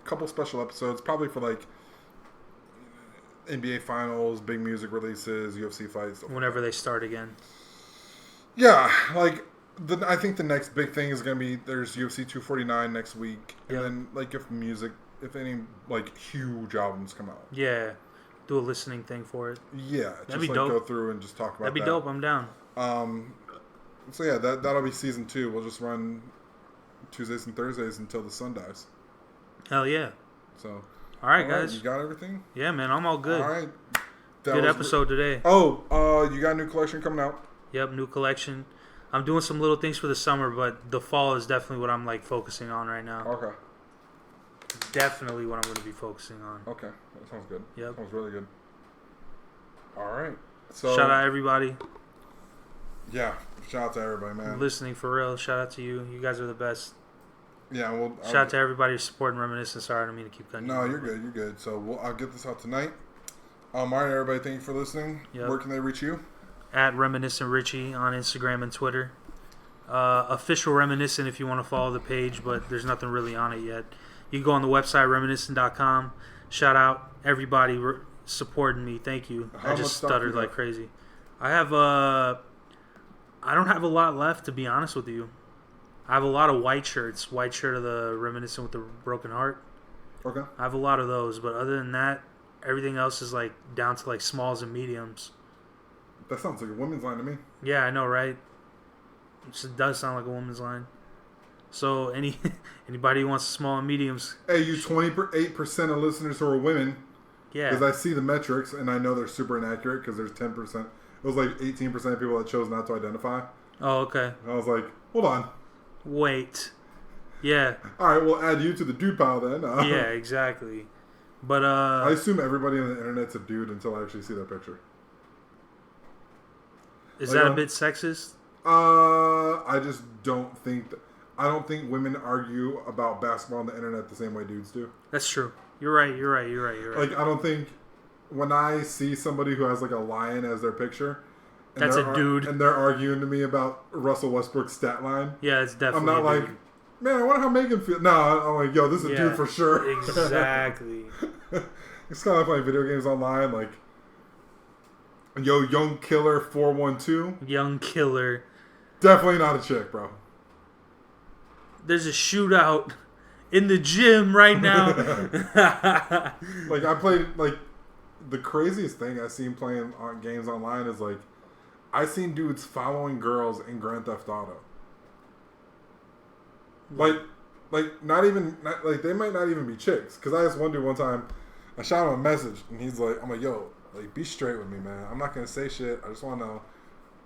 Couple special episodes, probably for like NBA Finals, big music releases, UFC fights. Whenever they start again. Yeah, like, I think the next big thing is going to be, there's UFC 249 next week. And then, like, if any, like, huge albums come out. Yeah. Do a listening thing for it. Yeah. That'd be dope. Go through and just talk about that. That'd be dope. I'm down. So, yeah, that'll be season 2. We'll just run Tuesdays and Thursdays until the sun dies. Hell yeah. So. All right, guys. You got everything? Yeah, man. I'm all good. All right. Good episode today. Oh, you got a new collection coming out? Yep, new collection. I'm doing some little things for the summer, but the fall is definitely what I'm, like, focusing on right now. Okay. Definitely what I'm going to be focusing on. Okay. That sounds good. Yep. Sounds really good. All right. So shout out everybody. Yeah. Shout out to everybody, man. Listening for real. Shout out to you. You guys are the best. Yeah. Well, shout out to everybody supporting Reminiscence. Sorry, I don't mean to keep cutting you. No, you're good. You're good. So I'll get this out tonight. All right, everybody. Thank you for listening. Yep. Where can they reach you? At Reminiscent Richie on Instagram and Twitter. Official Reminiscent if you want to follow the page, but there's nothing really on it yet. You can go on the website, reminiscent.com. Shout out everybody supporting me. Thank you. I just stuttered like crazy. I have I don't have a lot left, to be honest with you. I have a lot of white shirts. White shirt of the Reminiscent with the Broken Heart. Okay. I have a lot of those, but other than that, everything else is like down to like smalls and mediums. That sounds like a women's line to me. Yeah, I know, right? It does sound like a woman's line. So anybody who wants small and mediums. Hey, you 28% of listeners who are women. Yeah. Because I see the metrics and I know they're super inaccurate because there's 10%. It was like 18% of people that chose not to identify. Oh, okay. And I was like, hold on. Wait. Yeah. All right, we'll add you to the dude pile then. Yeah, exactly. But I assume everybody on the internet's a dude until I actually see their picture. Is that a bit sexist? I just don't think I don't think women argue about basketball on the internet the same way dudes do. That's true. You're right. Like, I don't think when I see somebody who has like a lion as their picture, and that's a dude, and they're arguing to me about Russell Westbrook's stat line. Yeah, it's definitely. I'm not like, man, I wonder how Megan feels. No, I'm like, yo, this is a dude for sure. Exactly. It's kind of playing video games online, like, yo, Young Killer 412. Young Killer. Definitely not a chick, bro. There's a shootout in the gym right now. Like, I played, like, the craziest thing I've seen playing on games online is, like, I've seen dudes following girls in Grand Theft Auto. Like, not even, like, they might not even be chicks. Because I asked one dude one time, I shot him a message, and he's like, I'm like, yo, like, be straight with me, man. I'm not going to say shit. I just want to know,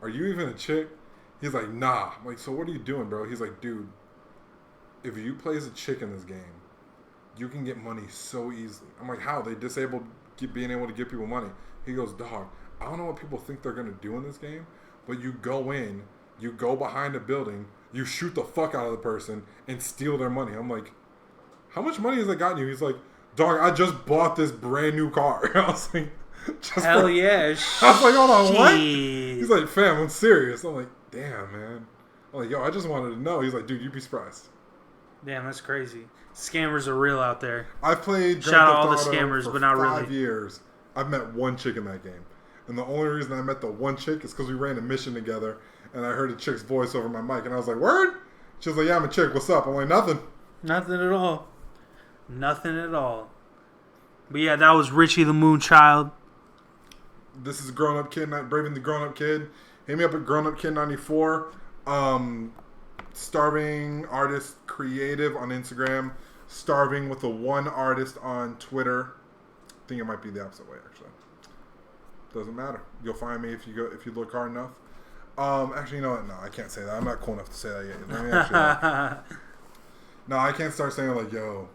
are you even a chick? He's like, nah. I'm like, so what are you doing, bro? He's like, dude, if you play as a chick in this game, you can get money so easily. I'm like, how? They disabled being able to give people money. He goes, dog, I don't know what people think they're going to do in this game, but you go in, you go behind a building, you shoot the fuck out of the person, and steal their money. I'm like, how much money has that gotten you? He's like, dog, I just bought this brand new car. I was like, hell yeah. I was like, hold on, what? He's like, fam, I'm serious. I'm like, damn, man. I'm like, yo, I just wanted to know. He's like, dude, you'd be surprised. Damn, that's crazy. Scammers are real out there. I've played Shout out all the scammers, but not really. 5 years. I've met one chick in that game. And the only reason I met the one chick is because we ran a mission together, and I heard a chick's voice over my mic, and I was like, word? She was like, yeah, I'm a chick. What's up? I'm like, nothing. Nothing at all. Nothing at all. But yeah, that was Richie the Moonchild. This is Grown Up Kid, Braving the Grown Up Kid. Hit me up at Grown Up Kid 94. Starving Artist Creative on Instagram. Starving with the one artist on Twitter. I think it might be the opposite way, actually. Doesn't matter. You'll find me if you look hard enough. Actually, you know what? No, I can't say that. I'm not cool enough to say that yet. Let me actually. No, I can't start saying like, yo,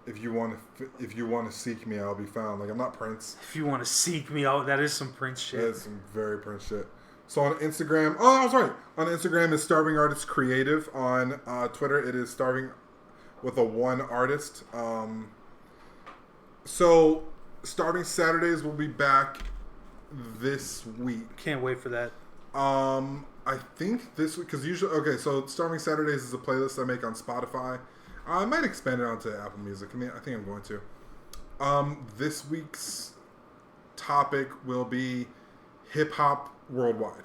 if you want to seek me, I'll be found. Like, I'm not Prince. If you want to seek me out, that is some Prince shit. That is some very Prince shit. So on Instagram, I was right. On Instagram is Starving Artist Creative. On Twitter, it is Starving with a one artist. So Starving Saturdays will be back this week. Can't wait for that. I think this week, because usually, okay, so Starving Saturdays is a playlist I make on Spotify. I might expand it onto Apple Music. I mean, I think I'm going to. This week's topic will be hip-hop worldwide.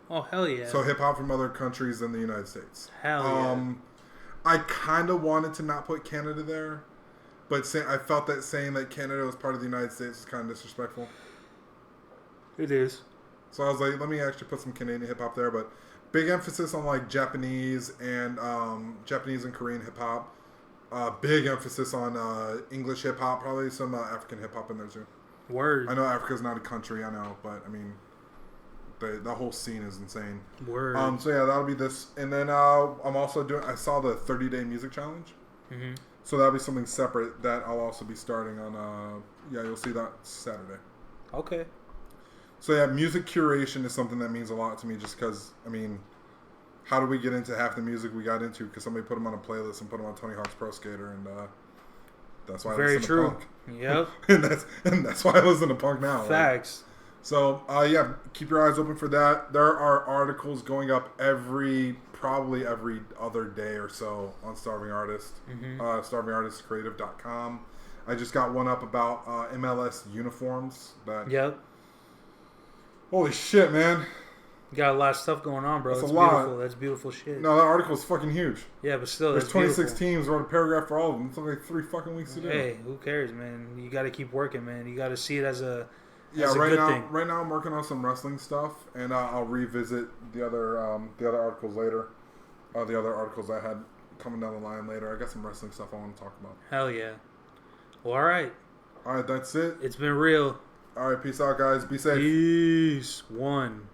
Oh, hell yeah. So hip-hop from other countries than the United States. Hell yeah. I kind of wanted to not put Canada there, but I felt that saying that Canada was part of the United States was kind of disrespectful. It is. So I was like, let me actually put some Canadian hip-hop there, but big emphasis on like Japanese and Korean hip-hop. Big emphasis on English hip-hop, probably some African hip-hop in there too. Word. I know Africa's not a country, I know, but I mean, the whole scene is insane. Word. So yeah, that'll be this. And then I'm also I saw the 30-day music challenge. Mm-hmm. So that'll be something separate that I'll also be starting on, you'll see that Saturday. Okay. So yeah, music curation is something that means a lot to me just because, I mean, how do we get into half the music we got into? Because somebody put them on a playlist and put them on Tony Hawk's Pro Skater, and that's why I listen to punk. Yep. and that's why I listen to punk now. Facts. Right? So, yeah, keep your eyes open for that. There are articles going up probably every other day or so on Starving Artist, starvingartistcreative.com. I just got one up about MLS uniforms. Yep. Holy shit, man. You got a lot of stuff going on, bro. That's it's a lot. Beautiful. That's beautiful shit. No, that article's fucking huge. Yeah, but still, there's 26 teams. Wrote a paragraph for all of them. It took like 3 fucking weeks to do. Hey, who cares, man? You got to keep working, man. You got to see it as a right now. thing. Right now, I'm working on some wrestling stuff, and I'll revisit the other articles later. The other articles I had coming down the line later. I got some wrestling stuff I want to talk about. Hell yeah. Well, all right. All right, that's it. It's been real. All right, peace out, guys. Be safe. Peace. One.